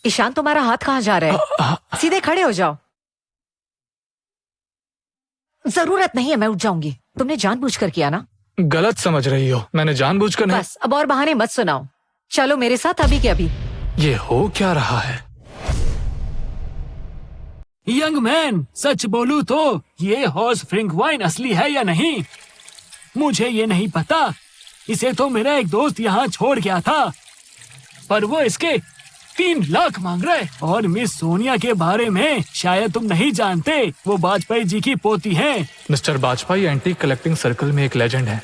Speaker 4: ईशान, तुम्हारा हाथ कहाँ जा रहा है? सीधे खड़े हो जाओ। जरूरत नहीं है, मैं उठ जाऊंगी। तुमने जानबूझकर किया ना?
Speaker 1: गलत समझ रही हो, मैंने जानबूझकर नहीं।
Speaker 4: बस अब और बहाने मत सुनाओ। चलो मेरे साथ अभी के अभी।
Speaker 1: ये हो क्या रहा है?
Speaker 3: यंग मैन, सच बोलूं तो ये हॉर्स फ्रिंक वाइन असली है या नहीं मुझे ये नहीं पता। इसे तो मेरा एक दोस्त यहाँ छोड़ गया था, पर वो इसके 3 लाख मांग रहे। और मिस सोनिया के बारे में शायद तुम नहीं जानते, वो वाजपेयी जी की पोती हैं।
Speaker 1: Mister Vajpayee antique collecting circle में एक लेजेंड है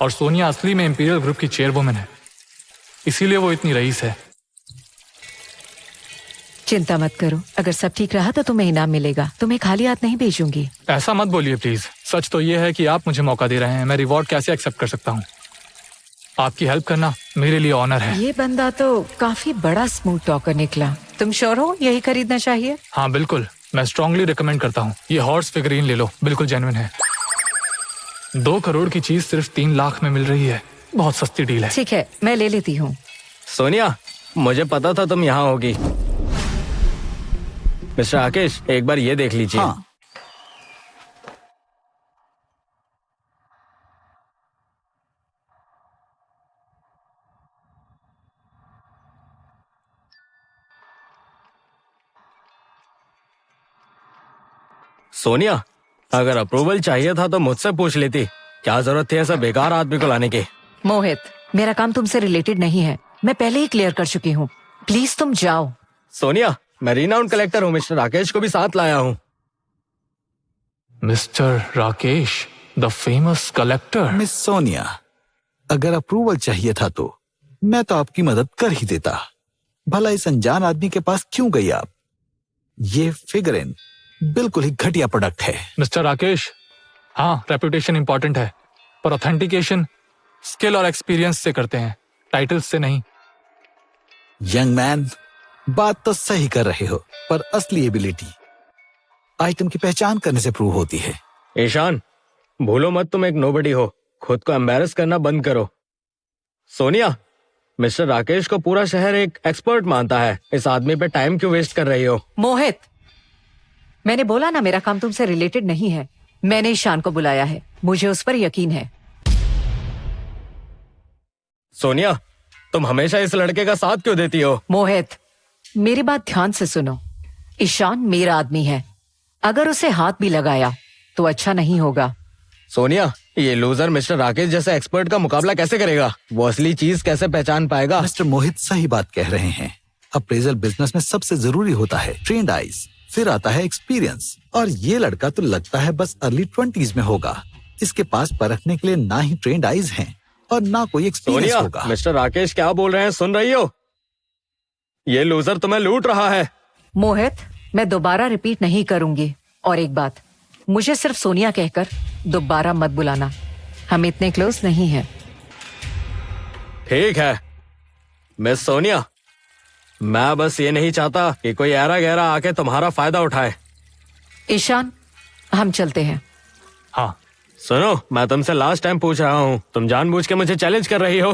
Speaker 1: और सोनिया असली में इंपीरियल ग्रुप की चेयरवुमन है, इसीलिए वो इतनी रईस है।
Speaker 4: चिंता मत करो, अगर सब ठीक रहा तो तुम्हें इनाम मिलेगा। तुम्हें खाली हाथ नहीं भेजूंगी।
Speaker 1: ऐसा मत बोलिए प्लीज। सच तो ये है कि आप मुझे मौका दे रहे हैं, मैं रिवॉर्ड कैसे एक्सेप्ट कर सकता हूँ? आपकी हेल्प करना मेरे लिए ऑनर है।
Speaker 4: ये बंदा तो काफी बड़ा स्मूथ टॉकर निकला। तुम श्योर हो यही खरीदना चाहिए?
Speaker 1: हाँ बिल्कुल, मैं स्ट्रांगली रिकमेंड करता हूँ। ये हॉर्स फिगरीन ले लो, बिल्कुल जेन्युइन है। 2 करोड़ की चीज सिर्फ 3 लाख में मिल रही है, बहुत सस्ती डील है।
Speaker 4: ठीक है, मैं ले लेती हूँ।
Speaker 11: सोनिया, मुझे पता था तुम यहाँ होगी। मिस्टर राकेश, एक बार ये देख लीजिए।
Speaker 2: हाँ।
Speaker 11: सोनिया, अगर अप्रूवल चाहिए था तो मुझसे पूछ लेती। क्या जरूरत थी ऐसा बेकार आदमी को लाने की?
Speaker 4: मोहित, मेरा काम तुमसे रिलेटेड नहीं है, मैं पहले ही क्लियर कर चुकी हूँ। प्लीज तुम जाओ।
Speaker 11: सोनिया, मैं रिनाउंड कलेक्टर हूँ, मिस्टर राकेश को भी साथ लाया हूँ।
Speaker 1: Mister Rakesh, the famous collector.
Speaker 2: Miss Sonia, अगर अप्रूवल चाहिए था तो मैं तो आपकी मदद कर ही देता। भला इस अनजान आदमी के पास क्यों गई आप? ये फिगरीन बिल्कुल ही घटिया प्रोडक्ट है।
Speaker 1: मिस्टर राकेश, हाँ रेपुटेशन इंपॉर्टेंट है, पर ऑथेंटिकेशन स्किल और एक्सपीरियंस से करते हैं, टाइटल्स से नहीं।
Speaker 2: यंग मैन, बात तो सही कर रहे हो, पर असली एबिलिटी आइटम की पहचान करने से प्रूव होती है।
Speaker 11: ईशान, भूलो मत तुम एक नोबडी हो, खुद को एम्बैरस करना बंद करो। सोनिया, मिस्टर राकेश को पूरा शहर एक एक्सपर्ट मानता है, इस आदमी पे टाइम क्यों वेस्ट कर रही हो?
Speaker 4: मोहित, मैंने बोला ना मेरा काम तुमसे रिलेटेड नहीं है। मैंने ईशान को बुलाया है, मुझे उस पर यकीन है।
Speaker 11: सोनिया, तुम हमेशा इस लड़के का साथ क्यों देती हो?
Speaker 4: मोहित, मेरी बात ध्यान से सुनो। ईशान मेरा आदमी है, अगर उसे हाथ भी लगाया तो अच्छा नहीं होगा।
Speaker 11: सोनिया, ये लूजर मिस्टर राकेश जैसे एक्सपर्ट का मुकाबला कैसे करेगा? वो असली चीज कैसे पहचान पाएगा?
Speaker 2: मिस्टर मोहित सही बात कह रहे हैं। अप्रेजल बिजनेस में सबसे जरूरी होता है ट्रेंड आइज, फिर आता है एक्सपीरियंस। और ये लड़का तो लगता है बस अर्ली 20s में होगा। इसके पास परखने के लिए ना ही ट्रेंड आइज हैं और ना कोई एक्सपीरियंस
Speaker 11: सोनिया,
Speaker 2: होगा।
Speaker 11: मिस्टर राकेश क्या बोल रहे हैं, सुन रही हो? ये लूजर तुम्हें लूट रहा है।
Speaker 4: मोहित, मैं दोबारा रिपीट नहीं करूंगी। और एक बात, मुझे सिर्फ सोनिया कहकर दोबारा मत बुलाना, हम इतने क्लोज नहीं हैं।
Speaker 11: ठीक है मिस सोनिया, मैं बस ये नहीं चाहता कि कोई ऐरा गहरा आके तुम्हारा फायदा उठाए।
Speaker 4: ईशान, हम चलते हैं।
Speaker 1: हाँ
Speaker 11: सुनो, मैं तुमसे लास्ट टाइम पूछ रहा हूँ, तुम जानबूझ के मुझे चैलेंज कर रही हो?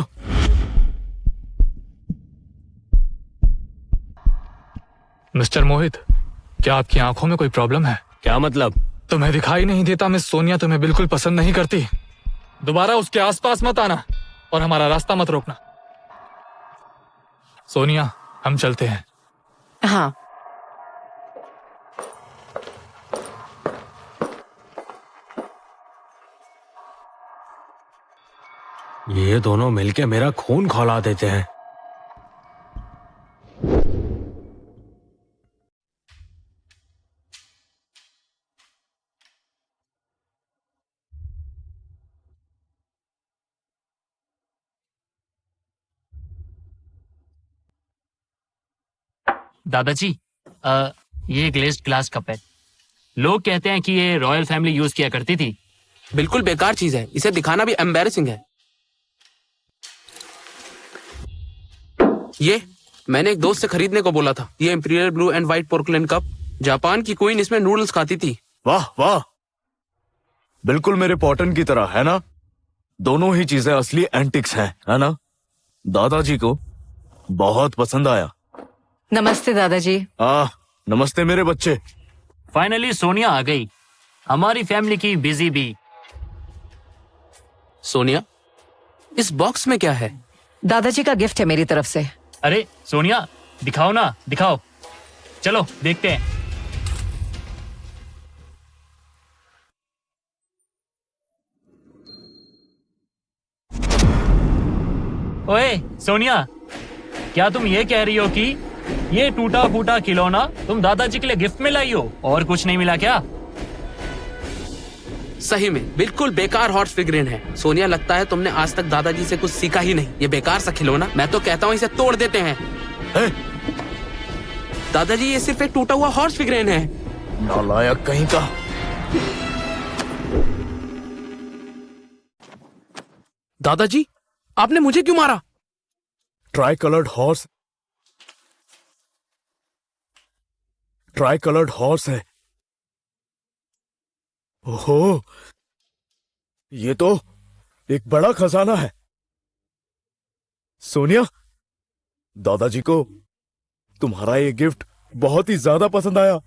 Speaker 1: मिस्टर मोहित, क्या आपकी आंखों में कोई प्रॉब्लम है?
Speaker 11: क्या मतलब?
Speaker 1: तुम्हें दिखाई नहीं देता मिस सोनिया तुम्हें बिल्कुल पसंद नहीं करती? दोबारा उसके आसपास मत आना और हमारा रास्ता मत रोकना। सोनिया, हम चलते हैं।
Speaker 4: हाँ।
Speaker 11: ये दोनों मिलके मेरा खून खौला देते हैं।
Speaker 3: दादाजी, ये ग्लेज्ड ग्लास कप है। लोग कहते हैं कि ये रॉयल फैमिली यूज किया करती थी।
Speaker 9: बिल्कुल बेकार चीज है, इसे दिखाना भी एम्बैरेसिंग है। ये मैंने एक दोस्त से खरीदने को बोला था। ये imperial blue and white porcelain cup, Japan की क्वीन इसमें नूडल्स खाती थी।
Speaker 12: वाह वाह, बिल्कुल मेरे पॉटन की तरह है ना। दोनों ही चीजें असली एंटिक्स हैं, है ना? दादाजी को बहुत पसंद आया।
Speaker 4: नमस्ते दादाजी।
Speaker 12: नमस्ते मेरे बच्चे।
Speaker 3: फाइनली सोनिया आ गई, हमारी फैमिली की बिजी बी।
Speaker 9: सोनिया, इस बॉक्स में क्या है?
Speaker 4: दादाजी का गिफ्ट है मेरी तरफ से।
Speaker 3: अरे सोनिया, दिखाओ ना, दिखाओ। चलो देखते हैं। ओए सोनिया, क्या तुम ये कह रही हो कि ये टूटा फूटा खिलौना तुम दादाजी के लिए गिफ्ट में लाई हो और कुछ नहीं मिला क्या?
Speaker 9: सही में बिल्कुल बेकार हॉर्स फिगरेन है। सोनिया, लगता है तुमने आज तक दादाजी से कुछ सीखा ही नहीं। ये बेकार सा खिलौना, मैं तो कहता हूँ इसे तोड़ देते हैं। दादाजी, ये सिर्फ एक टूटा हुआ हॉर्स फिगरेन है।
Speaker 12: नालायक कहीं का।
Speaker 9: दादाजी, आपने मुझे क्यों मारा?
Speaker 12: ट्राई कलर्ड हॉर्स है। ओहो, ये तो एक बड़ा खजाना है। सोनिया, दादाजी को तुम्हारा ये गिफ्ट बहुत ही ज्यादा पसंद आया।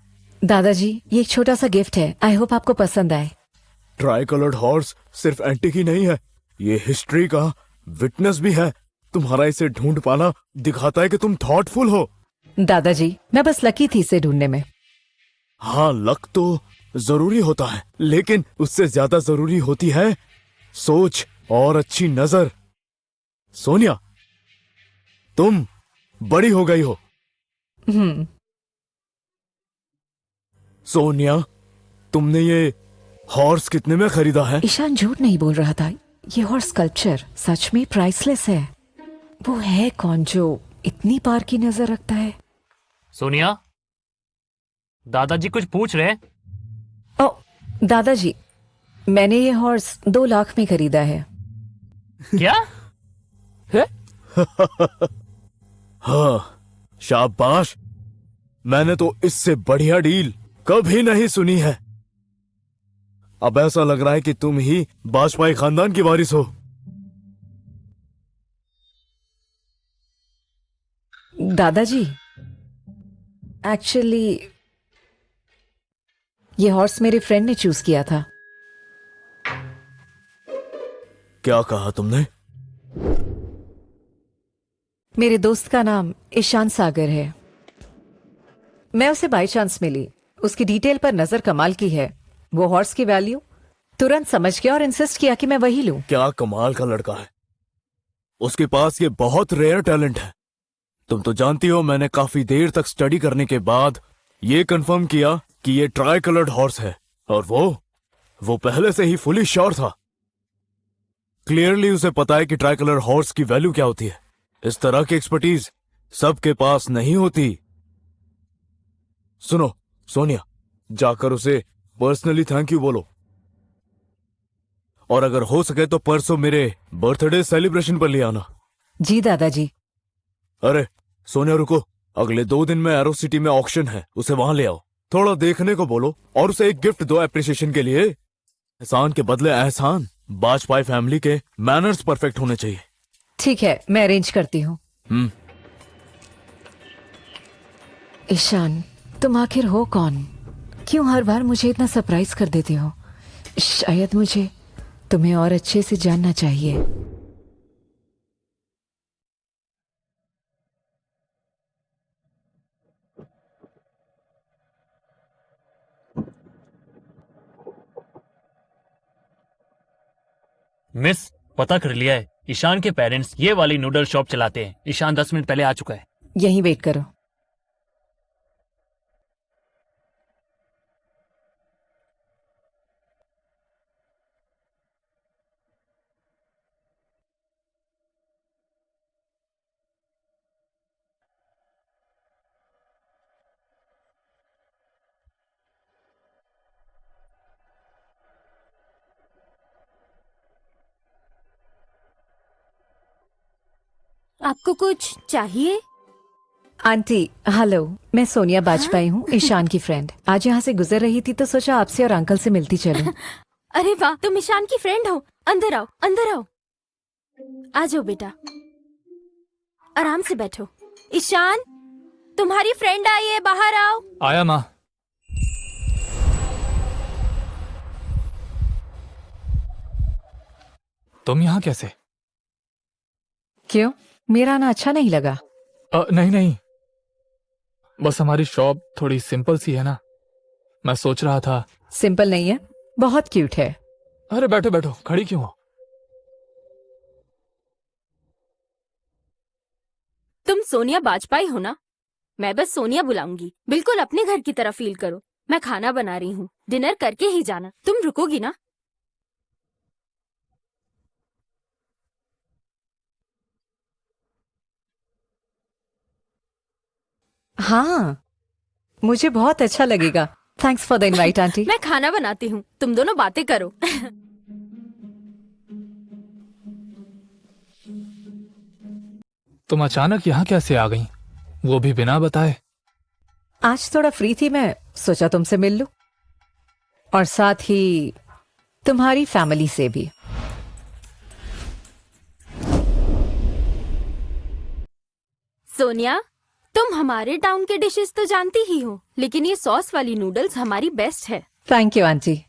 Speaker 4: दादाजी, ये एक छोटा सा गिफ्ट है, आई होप आपको पसंद आए।
Speaker 12: ट्राई कलर्ड हॉर्स सिर्फ एंटीक ही नहीं है, ये हिस्ट्री का विटनेस भी है। तुम्हारा इसे ढूंढ पाना दिखाता है कि तुम थॉटफुल हो।
Speaker 4: दादाजी, मैं बस लकी थी इसे ढूंढने में।
Speaker 12: हाँ, लक तो जरूरी होता है, लेकिन उससे ज्यादा जरूरी होती है सोच और अच्छी नजर। सोनिया, तुम बड़ी हो गई हो। सोनिया, तुमने ये हॉर्स कितने में खरीदा है?
Speaker 4: ईशान झूठ नहीं बोल रहा था, ये हॉर्स स्कल्पचर सच में प्राइसलेस है। वो है कौन जो इतनी पार की नजर रखता है?
Speaker 3: सोनिया, दादाजी कुछ पूछ रहे हैं।
Speaker 4: ओ, दादाजी, मैंने ये हॉर्स 2 लाख में खरीदा है।
Speaker 3: क्या?
Speaker 12: हाँ, शाबाश। मैंने तो इससे बढ़िया डील कभी नहीं सुनी है। अब ऐसा लग रहा है कि तुम ही बाजपाई खानदान की वारिस हो।
Speaker 4: दादाजी, एक्चुअली ये हॉर्स मेरे फ्रेंड ने चूज किया था।
Speaker 12: क्या कहा तुमने?
Speaker 4: मेरे दोस्त का नाम ईशान सागर है। मैं उसे बाई चांस मिली, उसकी डिटेल पर नजर कमाल की है। वो हॉर्स की वैल्यू तुरंत समझ गया और इंसिस्ट किया कि मैं वही लूं।
Speaker 12: क्या कमाल का लड़का है। उसके पास ये बहुत रेयर टैलेंट है। तुम तो जानती हो, मैंने काफी देर तक स्टडी करने के बाद ये कंफर्म किया कि ये ट्राई कलर्ड हॉर्स है, और वो पहले से ही फुली श्योर था। क्लियरली उसे पता है कि ट्राई कलर हॉर्स की वैल्यू क्या होती है। इस तरह की एक्सपर्टीज सबके पास नहीं होती। सुनो सोनिया, जाकर उसे पर्सनली थैंक यू बोलो, और अगर हो सके तो परसों मेरे बर्थडे सेलिब्रेशन पर ले आना।
Speaker 4: जी दादाजी।
Speaker 12: अरे सोनिया, रुको, अगले 2 दिन में एरो सिटी में ऑक्शन है, उसे वहां ले आओ। थोड़ा देखने को बोलो और उसे एक गिफ्ट दो अप्रिसिएशन के लिए। एहसान के बदले एहसान। बाजपाई फैमिली के मैनर्स परफेक्ट होने चाहिए।
Speaker 4: ठीक है, मैं अरेंज करती हूँ। ईशान, तुम आखिर हो कौन? क्यों हर बार मुझे इतना सरप्राइज कर देते हो? शायद मुझे तुम्हें और अच्छे से जानना चाहिए।
Speaker 3: मिस, पता कर लिया है, ईशान के पेरेंट्स ये वाली नूडल शॉप चलाते हैं। ईशान 10 मिनट पहले आ चुका है।
Speaker 4: यहीं वेट करो।
Speaker 7: आपको कुछ चाहिए?
Speaker 4: आंटी हेलो, मैं सोनिया बाजपाई हूँ, ईशान की फ्रेंड। आज यहाँ से गुजर रही थी तो सोचा आपसे और अंकल से मिलती चलूं।
Speaker 7: अरे वाह, तुम ईशान की फ्रेंड हो। अंदर आओ, अंदर आओ। आ जाओ बेटा, आराम से बैठो। ईशान, तुम्हारी फ्रेंड आई है, बाहर आओ।
Speaker 1: आया माँ। तुम यहाँ कैसे?
Speaker 4: क्यों, मेरा आना अच्छा नहीं लगा?
Speaker 1: नहीं नहीं, बस हमारी शॉप थोड़ी सिंपल सी है ना, मैं सोच रहा था।
Speaker 4: सिंपल नहीं है, बहुत क्यूट है।
Speaker 1: अरे बैठो बैठो, खड़ी क्यों हो?
Speaker 7: सोनिया बाजपाई हो ना? मैं बस सोनिया बुलाऊंगी। बिल्कुल अपने घर की तरह फील करो। मैं खाना बना रही हूँ, डिनर करके ही जाना। तुम रुकोगी ना?
Speaker 4: हाँ, मुझे बहुत अच्छा लगेगा। Thanks for the invite aunty.
Speaker 7: मैं खाना बनाती हूँ, तुम दोनों बातें करो।
Speaker 1: तुम अचानक यहाँ कैसे आ गई, वो भी बिना बताए?
Speaker 4: आज थोड़ा फ्री थी, मैं सोचा तुमसे मिल लूं, और साथ ही तुम्हारी फैमिली से भी।
Speaker 7: सोनिया, तुम हमारे टाउन के डिशेस तो जानती ही हो, लेकिन ये सॉस वाली नूडल्स हमारी बेस्ट है।
Speaker 4: Thank you aunty.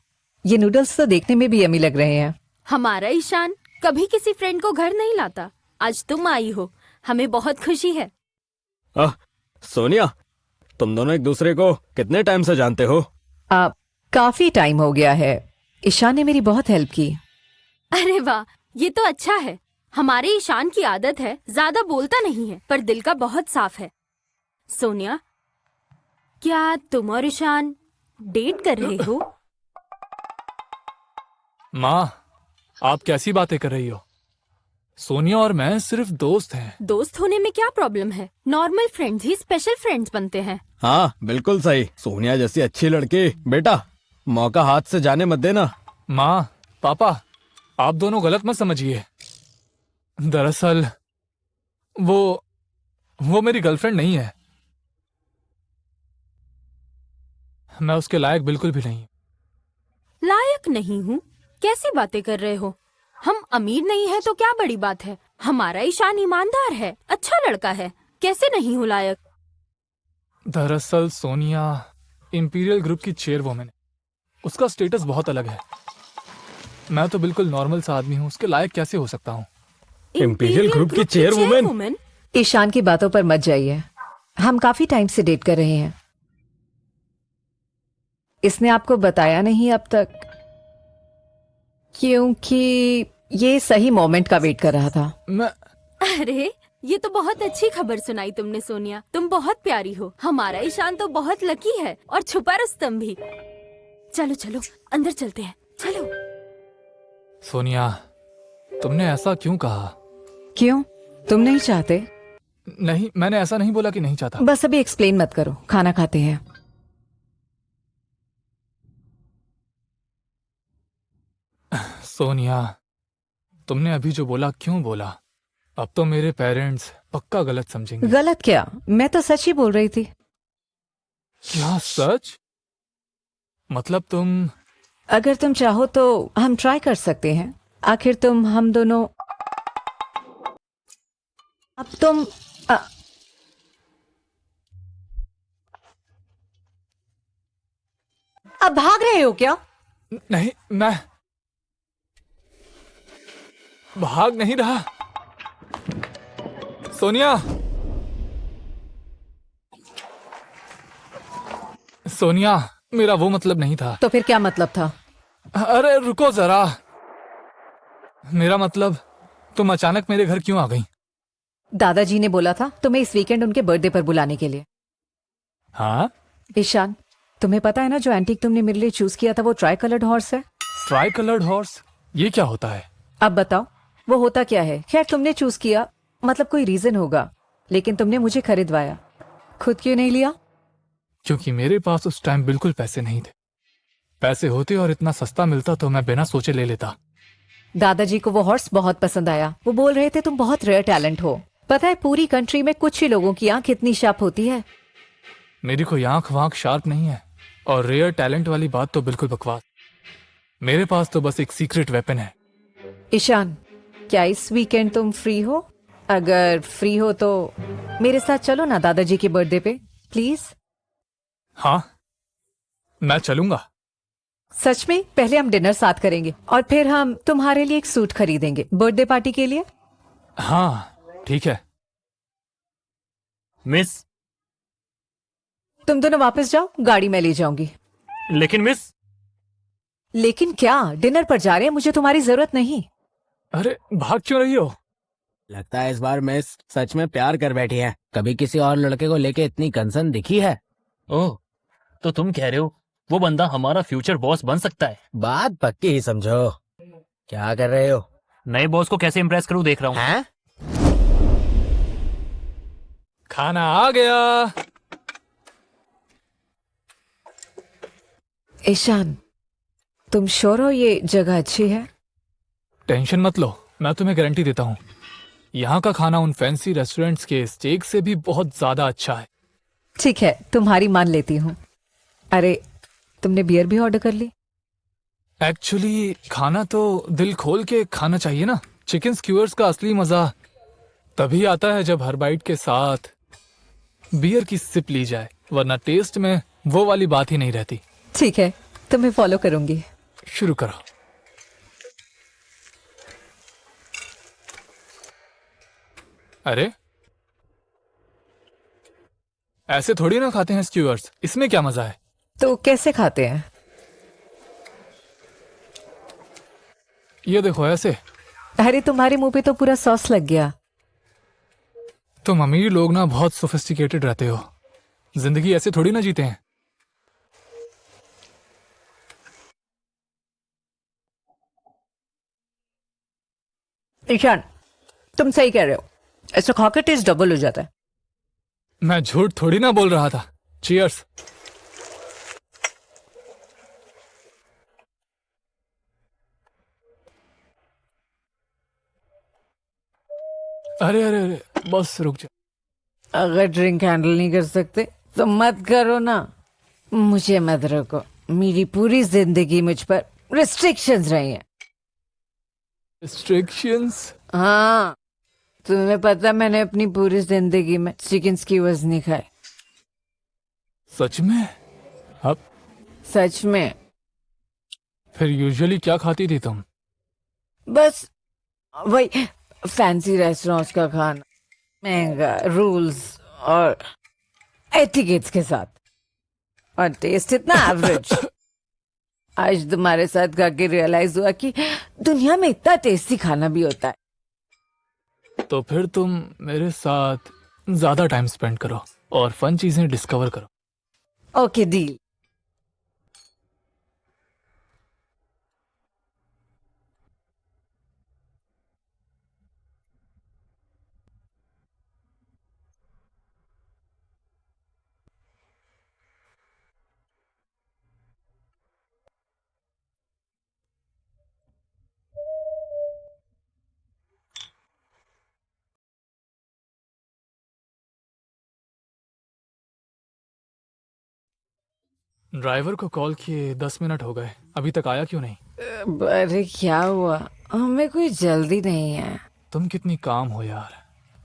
Speaker 4: ये नूडल्स तो देखने में भी यम्मी लग रहे हैं।
Speaker 7: हमारा ईशान कभी किसी फ्रेंड को घर नहीं लाता। आज तुम आई हो, हमें बहुत खुशी है।
Speaker 11: सोनिया, तुम दोनों एक दूसरे को कितने टाइम से जानते हो?
Speaker 4: काफी टाइम हो गया है। ईशान ने मेरी बहुत हेल्प की।
Speaker 7: अरे वाह, ये तो अच्छा है। हमारे ईशान की आदत है, ज्यादा बोलता नहीं है, पर दिल का बहुत साफ है। सोनिया, क्या तुम और ईशान डेट कर रहे हो?
Speaker 1: माँ, आप कैसी बातें कर रही हो? सोनिया और मैं सिर्फ दोस्त हैं।
Speaker 7: दोस्त होने में क्या प्रॉब्लम है? नॉर्मल फ्रेंड्स ही स्पेशल फ्रेंड्स बनते हैं।
Speaker 11: हाँ, बिल्कुल सही। सोनिया जैसी अच्छी लड़की, बेटा मौका हाथ से जाने मत देना।
Speaker 1: माँ, पापा, आप दोनों गलत मत समझिए। दरअसल वो मेरी गर्लफ्रेंड नहीं है। मैं उसके लायक बिल्कुल भी नहीं।
Speaker 7: लायक नहीं हूँ? कैसी बातें कर रहे हो? हम अमीर नहीं है तो क्या बड़ी बात है? हमारा ईशान ईमानदार है, अच्छा लड़का है, कैसे नहीं हूँ लायक?
Speaker 1: दरअसल सोनिया इंपीरियल ग्रुप की चेयरवुमेन है। उसका स्टेटस बहुत अलग है। मैं तो बिल्कुल नॉर्मल सा आदमी हूँ, उसके लायक कैसे हो सकता हूँ?
Speaker 11: इंपीरियल ग्रुप की चेयरवुमेन?
Speaker 4: ईशान की बातों पर मत जाइए। हम काफी टाइम से डेट कर रहे हैं। इसने आपको बताया नहीं अब तक, क्योंकि ये सही मोमेंट का वेट कर रहा था।
Speaker 7: अरे, ये तो बहुत अच्छी खबर सुनाई तुमने सोनिया। तुम बहुत प्यारी हो। हमारा ईशान तो बहुत लकी है, और छुपा रुस्तम भी। चलो चलो अंदर चलते हैं, चलो।
Speaker 1: सोनिया, तुमने ऐसा क्यों कहा?
Speaker 4: क्यों, तुम नहीं चाहते?
Speaker 1: नहीं, मैंने ऐसा नहीं बोला कि नहीं चाहता।
Speaker 4: बस अभी एक्सप्लेन मत करो, खाना खाते हैं।
Speaker 1: सोनिया, तुमने अभी जो बोला क्यों बोला? अब तो मेरे पेरेंट्स पक्का गलत समझेंगे।
Speaker 4: गलत क्या? मैं तो सच ही बोल रही थी।
Speaker 1: क्या सच? मतलब तुम?
Speaker 4: अगर तुम चाहो तो हम ट्राई कर सकते हैं। आखिर तुम हम दोनों। अब तुम अब भाग रहे हो क्या?
Speaker 1: नहीं, मैं भाग नहीं रहा। सोनिया, सोनिया, मेरा वो मतलब नहीं था।
Speaker 4: तो फिर क्या मतलब था?
Speaker 1: अरे रुको जरा। मेरा मतलब, तुम अचानक मेरे घर क्यों आ गई?
Speaker 4: दादाजी ने बोला था तुम्हें इस वीकेंड उनके बर्थडे पर बुलाने के लिए।
Speaker 1: हाँ?
Speaker 4: ईशान, तुम्हें पता है ना, जो एंटीक तुमने मेरे लिए चूज किया था वो ट्राई कलर्ड हॉर्स है।
Speaker 1: Try coloured horse? ये क्या होता है?
Speaker 4: अब बताओ वो होता क्या है। खैर, तुमने चूज किया, मतलब कोई रीजन होगा, लेकिन तुमने मुझे खरीदवाया। खुद क्यों नहीं लिया?
Speaker 1: क्योंकि मेरे पास उस टाइम बिल्कुल पैसे नहीं थे। पैसे होते और इतना सस्ता मिलता तो मैं बिना सोचे ले लेता।
Speaker 4: दादाजी को वो हॉर्स बहुत पसंद आया। वो बोल रहे थे तुम बहुत रेयर टैलेंट हो। पता है, पूरी कंट्री में कुछ ही लोगों की आंख इतनी शार्प होती है।
Speaker 1: मेरी कोई आंख वांख शार्प नहीं है, और रेयर टैलेंट वाली बात तो बिल्कुल बकवास। मेरे पास तो बस एक सीक्रेट वेपन है।
Speaker 4: ईशान, क्या इस वीकेंड तुम फ्री हो? अगर फ्री हो तो मेरे साथ चलो ना दादाजी के बर्थडे पे, प्लीज।
Speaker 1: हाँ, मैं चलूंगा।
Speaker 4: सच में? पहले हम डिनर साथ करेंगे और फिर हम तुम्हारे लिए एक सूट खरीदेंगे बर्थडे पार्टी के लिए।
Speaker 1: हाँ, ठीक है।
Speaker 12: मिस,
Speaker 4: तुम दोनों वापस जाओ, गाड़ी में ले जाऊंगी।
Speaker 12: लेकिन मिस।
Speaker 4: लेकिन क्या? डिनर पर जा रहे हैं, मुझे तुम्हारी जरूरत नहीं।
Speaker 1: अरे भाग क्यों रही हो?
Speaker 11: लगता है इस बार मिस सच में प्यार कर बैठी है। कभी किसी और लड़के को लेके इतनी कंसर्न दिखी है?
Speaker 3: ओह, तो तुम कह रहे हो वो बंदा हमारा फ्यूचर बॉस बन सकता है?
Speaker 11: बात पक्की ही समझो। क्या कर रहे हो?
Speaker 3: नए बॉस को कैसे इम्प्रेस करूं देख रहा हूँ।
Speaker 11: हैं?
Speaker 1: खाना आ गया।
Speaker 4: ईशान, तुम श्योर हो ये जगह अच्छी है?
Speaker 1: टेंशन मत लो, मैं तुम्हें गारंटी देता हूँ यहाँ का खाना उन फैंसी रेस्टोरेंट्स के स्टेक से भी बहुत ज्यादा अच्छा है।
Speaker 4: ठीक है, तुम्हारी मान लेती हूँ। अरे, तुमने बियर भी ऑर्डर कर ली?
Speaker 1: एक्चुअली खाना तो दिल खोल के खाना चाहिए ना। चिकन स्क्यूअर्स का असली मजा तभी आता है जब हर बाइट के साथ बियर की सिप ली जाए, वरना टेस्ट में वो वाली बात ही नहीं रहती।
Speaker 4: ठीक है, तुम्हें फॉलो करूंगी।
Speaker 1: शुरू करो। अरे, ऐसे थोड़ी ना खाते हैं स्क्यूअर्स, इसमें क्या मजा है?
Speaker 4: तो कैसे खाते हैं?
Speaker 1: ये देखो ऐसे।
Speaker 4: अरे, तुम्हारे मुंह पे तो पूरा सॉस लग गया।
Speaker 1: तुम अमीर लोग ना बहुत सोफिस्टिकेटेड रहते हो, जिंदगी ऐसे थोड़ी ना जीते हैं।
Speaker 4: ईशान, तुम सही कह रहे हो, ऐसा खा के टेस्ट डबल हो जाता है।
Speaker 1: मैं झूठ थोड़ी ना बोल रहा था। चीयर्स। अरे अरे अरे, बस रुक जा।
Speaker 4: अगर ड्रिंक हैंडल नहीं कर सकते तो मत करो ना। मुझे मत रोको, मेरी पूरी जिंदगी मुझ पर रिस्ट्रिक्शंस रही हैं।
Speaker 1: रिस्ट्रिक्शंस?
Speaker 4: हाँ, तुम्हें पता, मैंने अपनी पूरी जिंदगी में चिकन स्क्यूअर्स नहीं खाए।
Speaker 1: सच में? अब
Speaker 4: सच में।
Speaker 1: फिर यूजुअली क्या खाती थी तुम?
Speaker 4: बस वही फैंसी रेस्टोरेंट्स का खाना, महंगा, रूल्स और एटिकेट्स के साथ, और टेस्ट इतना एवरेज। आज तुम्हारे साथ खा के रियलाइज हुआ कि दुनिया में इतना टेस्टी खाना भी होता है।
Speaker 1: तो फिर तुम मेरे साथ ज्यादा टाइम स्पेंड करो और फन चीजें डिस्कवर करो।
Speaker 4: Okay, deal.
Speaker 1: ड्राइवर को कॉल किए 10 मिनट हो गए, अभी तक आया क्यों नहीं?
Speaker 4: अरे क्या हुआ, हमें कोई जल्दी नहीं है।
Speaker 1: तुम कितनी काम हो यार।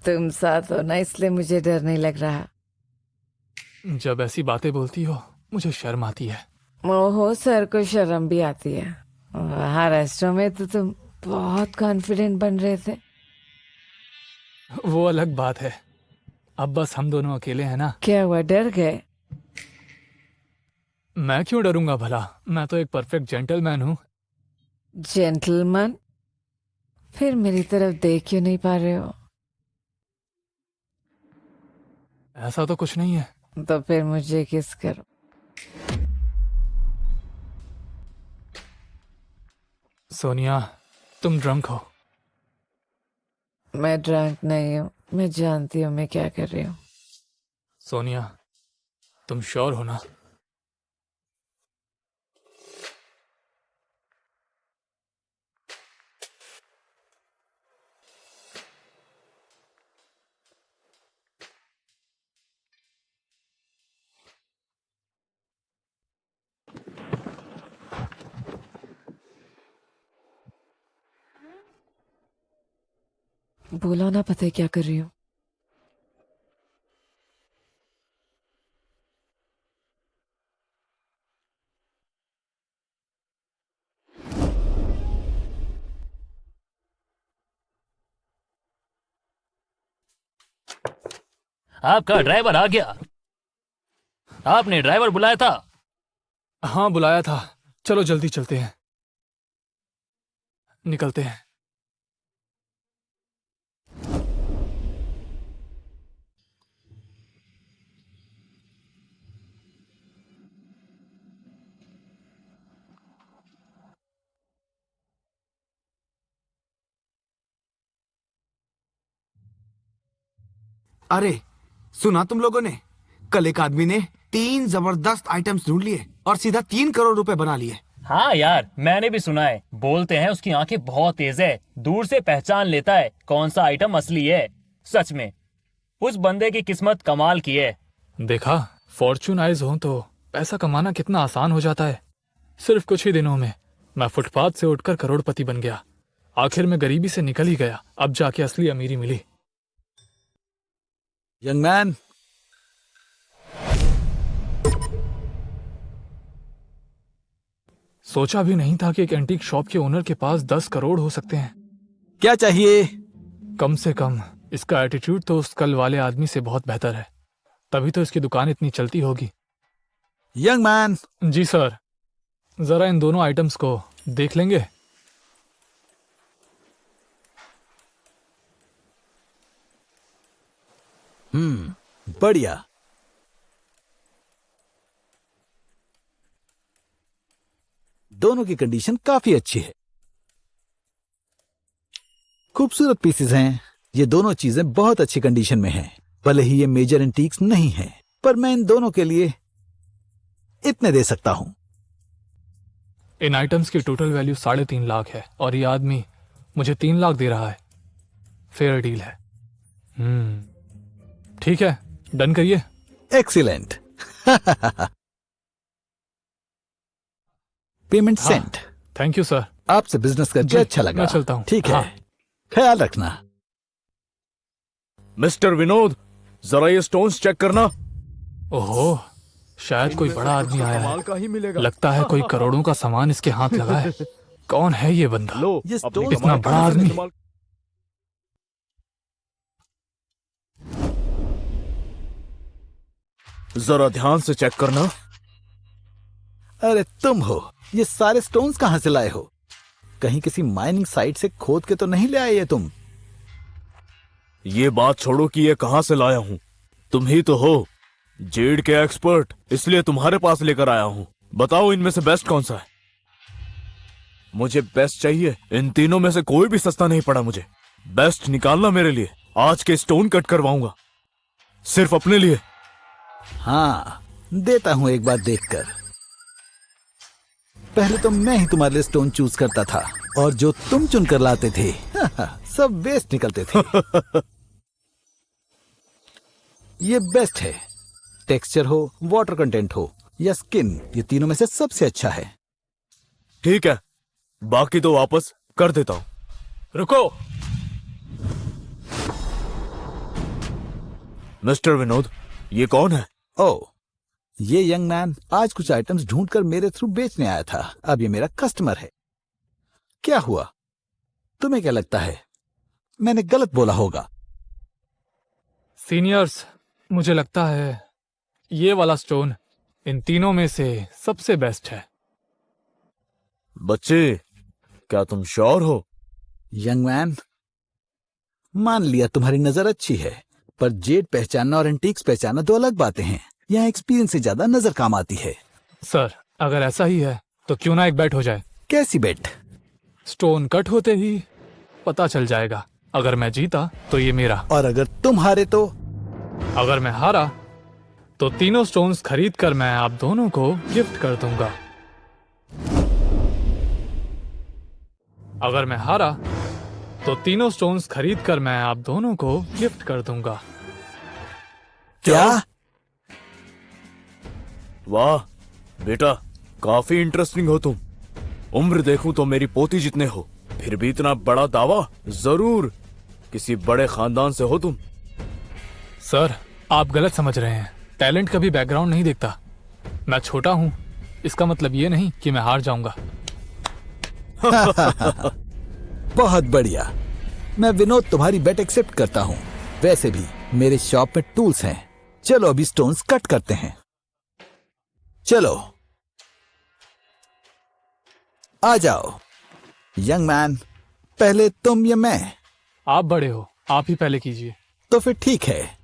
Speaker 4: तुम साथ हो ना, इसलिए मुझे डर नहीं लग रहा।
Speaker 1: जब ऐसी बातें बोलती हो मुझे शर्म आती है।
Speaker 4: ओहो, सर को शर्म भी आती है। वहाँ रेस्टोरेंट में तो तुम बहुत कॉन्फिडेंट बन रहे थे।
Speaker 1: वो अलग बात है, अब बस हम दोनों अकेले हैं ना।
Speaker 4: क्या हुआ, डर गए?
Speaker 1: मैं क्यों डरूंगा भला, मैं तो एक परफेक्ट जेंटलमैन हूँ।
Speaker 4: जेंटलमैन? फिर मेरी तरफ देख क्यों नहीं पा रहे हो?
Speaker 1: ऐसा तो कुछ नहीं है।
Speaker 4: तो फिर मुझे किस करो।
Speaker 1: सोनिया, तुम ड्रंक हो।
Speaker 4: मैं ड्रंक नहीं हूँ, मैं जानती हूँ मैं क्या कर रही हूँ।
Speaker 1: सोनिया, तुम श्योर हो ना?
Speaker 4: बोलो ना, पता है क्या कर रही हूँ।
Speaker 3: आपका ड्राइवर आ गया। आपने ड्राइवर बुलाया था?
Speaker 1: हाँ, बुलाया था। चलो जल्दी चलते हैं, निकलते हैं।
Speaker 8: अरे सुना तुम लोगों ने, कल एक आदमी ने 3 जबरदस्त आइटम्स ढूंढ लिए और सीधा 3 करोड़ रुपए बना लिए।
Speaker 3: हाँ यार, मैंने भी सुना है। बोलते हैं उसकी आंखें बहुत तेज है, दूर से पहचान लेता है कौन सा आइटम असली है। सच में उस बंदे की किस्मत कमाल की है।
Speaker 1: देखा, फॉर्चून आइज हो तो पैसा कमाना कितना आसान हो जाता है। सिर्फ कुछ ही दिनों में मैं फुटपाथ से उठकर करोड़पति बन गया। आखिर में गरीबी से निकल ही गया, अब जाके असली अमीरी मिली।
Speaker 2: यंग मैन,
Speaker 1: सोचा भी नहीं था कि एक एंटीक शॉप के ओनर के पास 10 करोड़ हो सकते हैं।
Speaker 2: क्या चाहिए?
Speaker 1: कम से कम इसका एटीट्यूड तो उस कल वाले आदमी से बहुत बेहतर है, तभी तो इसकी दुकान इतनी चलती होगी।
Speaker 2: Young man.
Speaker 1: जी सर, जरा इन दोनों आइटम्स को देख लेंगे?
Speaker 2: बढ़िया। दोनों की कंडीशन काफी अच्छी है, खूबसूरत पीसेस हैं। ये दोनों चीजें बहुत अच्छी कंडीशन में हैं। भले ही ये मेजर एंटीक्स नहीं हैं, पर मैं इन दोनों के लिए इतने दे सकता हूं।
Speaker 1: इन आइटम्स की टोटल वैल्यू 3.5 लाख है और ये आदमी मुझे 3 लाख दे रहा है। फेयर डील है। ठीक है, डन करिए।
Speaker 2: Excellent. Payment sent.
Speaker 1: Thank you sir.
Speaker 2: आपसे बिजनेस करके अच्छा लगा।
Speaker 1: मैं चलता हूँ।
Speaker 2: ठीक है,
Speaker 1: हाँ।
Speaker 2: ख्याल रखना।
Speaker 12: मिस्टर विनोद, जरा ये स्टोन्स चेक करना।
Speaker 1: ओहो, शायद कोई बड़ा आदमी आया है। लगता है कोई करोड़ों का सामान इसके हाथ लगा है। कौन है ये बंदा?
Speaker 2: ये स्टोन
Speaker 1: इतना बड़ा आदमी।
Speaker 12: जरा ध्यान से चेक करना।
Speaker 2: अरे तुम हो, ये सारे स्टोन्स कहां से लाए हो? कहीं किसी माइनिंग साइट से खोद के तो नहीं ले आए ये तुम?
Speaker 12: ये बात छोड़ो कि ये कहां से लाया हूं। तुम ही तो हो जेड के एक्सपर्ट, इसलिए तुम्हारे पास लेकर आया हूं। बताओ इनमें से बेस्ट कौन सा है? मुझे बेस्ट चाहिए। इन तीनों में से कोई भी सस्ता नहीं पड़ा मुझे। बेस्ट निकालना मेरे लिए। आज के स्टोन कट करवाऊंगा, सिर्फ अपने लिए।
Speaker 2: हाँ, देता हूं एक बार देखकर। पहले तो मैं ही तुम्हारे लिए स्टोन चूज करता था और जो तुम चुन कर लाते थे सब वेस्ट निकलते थे। ये बेस्ट है। टेक्सचर हो, वाटर कंटेंट हो या स्किन, ये तीनों में से सबसे अच्छा है।
Speaker 12: ठीक है, बाकी तो वापस कर देता हूं।
Speaker 1: रुको।
Speaker 12: मिस्टर विनोद, ये कौन है?
Speaker 2: ओह, ये यंग मैन आज कुछ आइटम्स ढूंढकर मेरे थ्रू बेचने आया था। अब ये मेरा कस्टमर है। क्या हुआ? तुम्हें क्या लगता है मैंने गलत बोला होगा?
Speaker 1: सीनियर्स, मुझे लगता है ये वाला स्टोन इन तीनों में से सबसे बेस्ट है।
Speaker 12: बच्चे, क्या तुम श्योर हो?
Speaker 2: यंग मैन, मान लिया तुम्हारी नजर अच्छी है, पर जेड पहचानना और एंटीक्स पहचानना दो अलग बातें हैं। यहाँ एक्सपीरियंस से ज्यादा नजर काम आती है।
Speaker 1: सर, अगर ऐसा ही है तो क्यों ना एक बैट हो जाए?
Speaker 2: कैसी बेट?
Speaker 1: स्टोन कट होते ही पता चल जाएगा। अगर मैं जीता तो ये मेरा,
Speaker 2: और अगर तुम हारे तो?
Speaker 1: अगर मैं हारा तो तीनों स्टोन्स खरीद कर मैं आप दोनों को गिफ्ट कर दूंगा। अगर मैं हारा तो तीनों स्टोन्स खरीद कर मैं आप दोनों को गिफ्ट कर दूंगा।
Speaker 2: क्या?
Speaker 12: वाह बेटा, काफी इंटरेस्टिंग हो तुम। उम्र देखूं तो मेरी पोती जितने हो, फिर भी इतना बड़ा दावा। जरूर किसी बड़े खानदान से हो तुम।
Speaker 1: सर, आप गलत समझ रहे हैं। टैलेंट कभी बैकग्राउंड नहीं देखता। मैं छोटा हूं, इसका मतलब ये नहीं कि मैं हार जाऊंगा।
Speaker 2: बहुत बढ़िया। मैं विनोद तुम्हारी बेट एक्सेप्ट करता हूँ। वैसे भी मेरे शॉप में टूल्स हैं। चलो अभी स्टोन्स कट करते हैं। चलो आ जाओ। यंग मैन, पहले तुम या मैं?
Speaker 1: आप बड़े हो, आप ही पहले कीजिए।
Speaker 2: तो फिर ठीक है।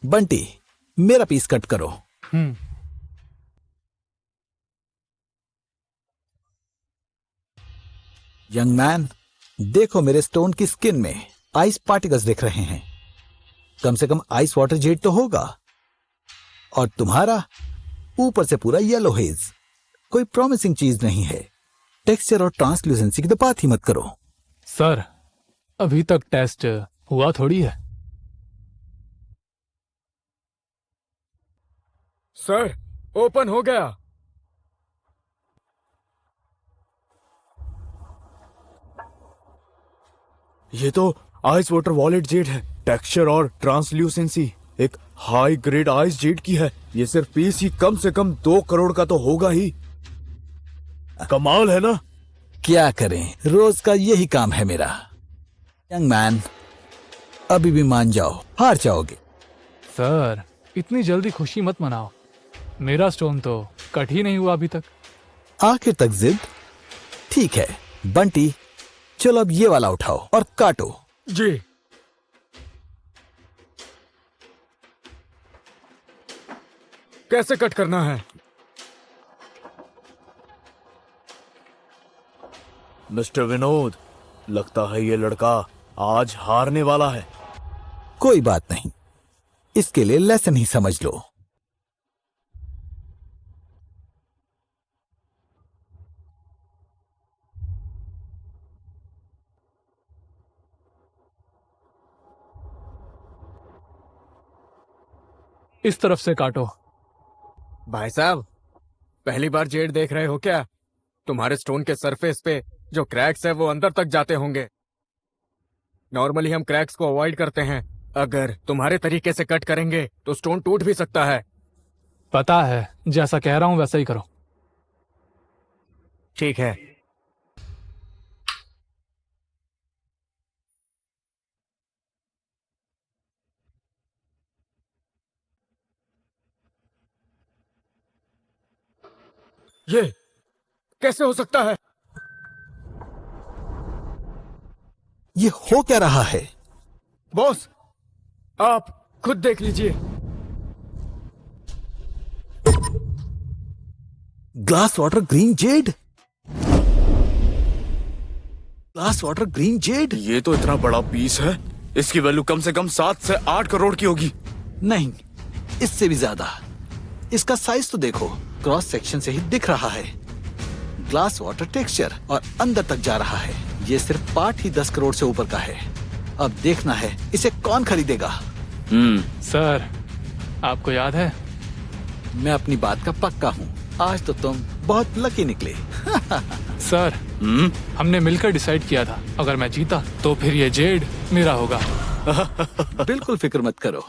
Speaker 2: बंटी, मेरा पीस कट करो। यंग मैन, देखो मेरे स्टोन की स्किन में आइस पार्टिकल्स दिख रहे हैं। कम से कम आइस वाटर जेट तो होगा। और तुम्हारा ऊपर से पूरा येलो हेज, कोई प्रॉमिसिंग चीज नहीं है। टेक्सचर और ट्रांसल्यूसेंसी की तो बात ही मत करो।
Speaker 1: सर, अभी तक टेस्ट हुआ थोड़ी है।
Speaker 12: सर, ओपन हो गया। ये तो आइस वाटर वॉलेट जेट है। टेक्सचर और ट्रांसल्यूसेंसी एक हाई ग्रेड आइस जेट की है। ये सिर्फ पीस ही कम से कम 2 करोड़ का तो होगा ही। कमाल है ना?
Speaker 2: क्या करें, रोज का यही काम है मेरा। यंग मैन, अभी भी मान जाओ, हार जाओगे।
Speaker 1: सर, इतनी जल्दी खुशी मत मनाओ। मेरा स्टोन तो कट ही नहीं हुआ अभी तक।
Speaker 2: आखिर तक जिद? ठीक है बंटी, चलो अब ये वाला उठाओ और काटो।
Speaker 12: जी। कैसे कट करना है? मिस्टर विनोद, लगता है ये लड़का आज हारने वाला है।
Speaker 2: कोई बात नहीं, इसके लिए लेसन ही समझ लो।
Speaker 1: इस तरफ से काटो।
Speaker 12: भाई साहब, पहली बार जेड देख रहे हो क्या? तुम्हारे स्टोन के सरफेस पे जो क्रैक्स है वो अंदर तक जाते होंगे। नॉर्मली हम क्रैक्स को अवॉइड करते हैं। अगर तुम्हारे तरीके से कट करेंगे तो स्टोन टूट भी सकता है।
Speaker 1: पता है, जैसा कह रहा हूं वैसा ही करो।
Speaker 12: ठीक है। ये कैसे हो सकता है?
Speaker 2: ये हो क्या रहा है?
Speaker 12: बॉस, आप खुद देख लीजिए।
Speaker 2: Glass water green Z? Glass water green Z?
Speaker 12: ये तो इतना बड़ा पीस है, इसकी वैल्यू कम से कम 7 से 8 करोड़ की होगी।
Speaker 2: नहीं, इससे भी ज्यादा। इसका साइज तो देखो, क्रॉस सेक्शन से ही दिख रहा है। ग्लास वाटर टेक्सचर और अंदर तक जा रहा है। ये सिर्फ पार्ट ही 10 करोड़ से ऊपर का है। अब देखना है इसे कौन खरीदेगा।
Speaker 1: सर, आपको याद है?
Speaker 2: मैं अपनी बात का पक्का हूँ। आज तो तुम बहुत लकी निकले।
Speaker 1: सर, हमने मिलकर डिसाइड किया था, अगर मैं जीता तो फिर ये जेड मेरा होगा।
Speaker 2: बिल्कुल फिक्र मत करो,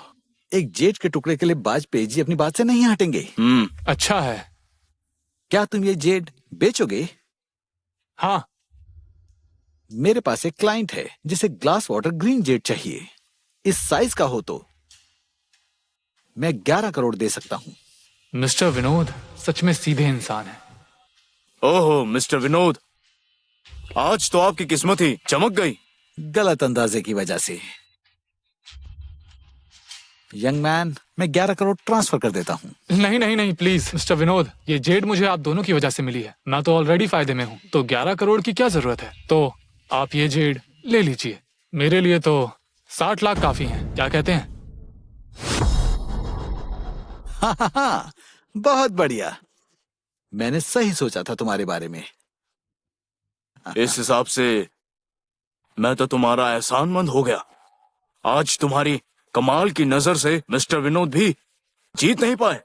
Speaker 2: एक जेड के टुकड़े के लिए बाजपेयी जी अपनी बात से नहीं हटेंगे।
Speaker 1: अच्छा है।
Speaker 2: क्या तुम ये जेड बेचोगे?
Speaker 1: हाँ।
Speaker 2: मेरे पास एक क्लाइंट है जिसे ग्लास वाटर ग्रीन जेड चाहिए। इस साइज का हो तो मैं 11 करोड़ दे सकता हूँ।
Speaker 1: मिस्टर विनोद सच में सीधे इंसान है।
Speaker 12: ओहो मिस्टर विनोद, आज तो आपकी किस्मत ही चमक गई।
Speaker 2: गलत अंदाजे की वजह से। यंग मैन, मैं 11 करोड़ ट्रांसफर कर देता हूँ।
Speaker 1: नहीं नहीं नहीं, प्लीज मिस्टर विनोद, ये जेड मुझे आप दोनों की वजह से मिली है। मैं तो ऑलरेडी फायदे में हूँ, तो 11 करोड़ की क्या जरूरत है? तो आप ये जेड ले लीजिए। मेरे लिए तो 60 लाख काफी हैं। क्या कहते हैं?
Speaker 2: हाँ, बहुत बढ़िया। मैंने सही सोचा था तुम्हारे बारे में।
Speaker 12: इस हिसाब से मैं तो तुम्हारा एहसानमंद हो गया। आज तुम्हारी कमाल की नजर से मिस्टर विनोद भी जीत नहीं पाए।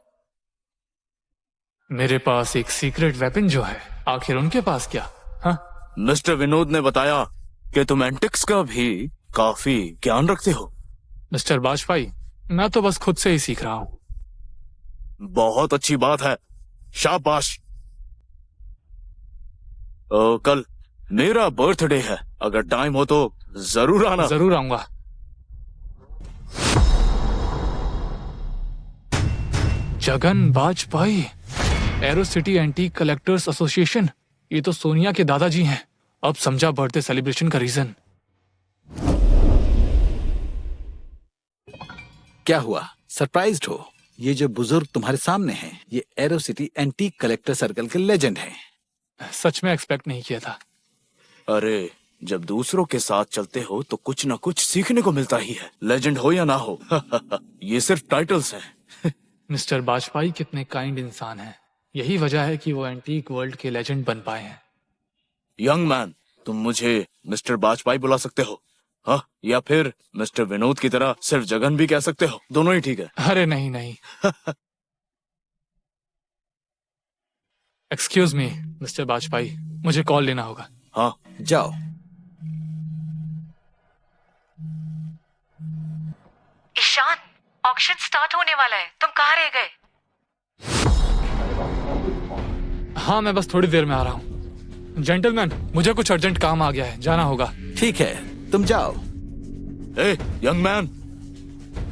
Speaker 1: मेरे पास एक सीक्रेट वेपन जो है, आखिर उनके पास क्या? हाँ?
Speaker 12: मिस्टर विनोद ने बताया कि तुम एंटिक्स का भी काफी ज्ञान रखते हो।
Speaker 1: मिस्टर बाजपाई, मैं तो बस खुद से ही सीख रहा हूँ।
Speaker 12: बहुत अच्छी बात है, शाबाश। कल मेरा बर्थडे है, अगर टाइम हो तो जरूर आना।
Speaker 1: जरूर आऊंगा। Jagan Bajpai, aero city antique collectors association. ये तो सोनिया के दादाजी हैं। अब समझा बर्थडे सेलिब्रेशन का रीजन।
Speaker 2: क्या हुआ, सरप्राइज्ड हो? ये जो बुजुर्ग तुम्हारे सामने हैं, ये arrow city antique collector circle के लेजेंड हैं।
Speaker 1: सच में एक्सपेक्ट नहीं किया था।
Speaker 12: अरे जब दूसरों के साथ चलते हो तो कुछ ना कुछ सीखने को मिलता ही है, लेजेंड हो या ना हो। ये सिर्फ टाइटल्स हैं।
Speaker 1: मिस्टर वाजपेयी कितने काइंड इंसान हैं। यही वजह है कि वो एंटीक वर्ल्ड के लेजेंड बन पाए हैं।
Speaker 12: यंग मैन, तुम मुझे मिस्टर वाजपेयी बुला सकते हो, हाँ, या फिर मिस्टर विनोद की तरह सिर्फ जगन भी कह सकते हो, दोनों ही ठीक है।
Speaker 1: अरे नहीं नहीं। एक्सक्यूज मी मिस्टर वाजपेयी, मुझे कॉल लेना होगा।
Speaker 12: हाँ
Speaker 2: जाओ।
Speaker 4: ईशान, ऑक्शन स्टार्ट होने वाला है, तुम कहाँ रह गए?
Speaker 1: हाँ मैं बस थोड़ी देर में आ रहा हूँ। जेंटलमैन, मुझे कुछ अर्जेंट काम आ गया है, जाना होगा।
Speaker 2: ठीक है, तुम जाओ।
Speaker 12: ए यंग मैन,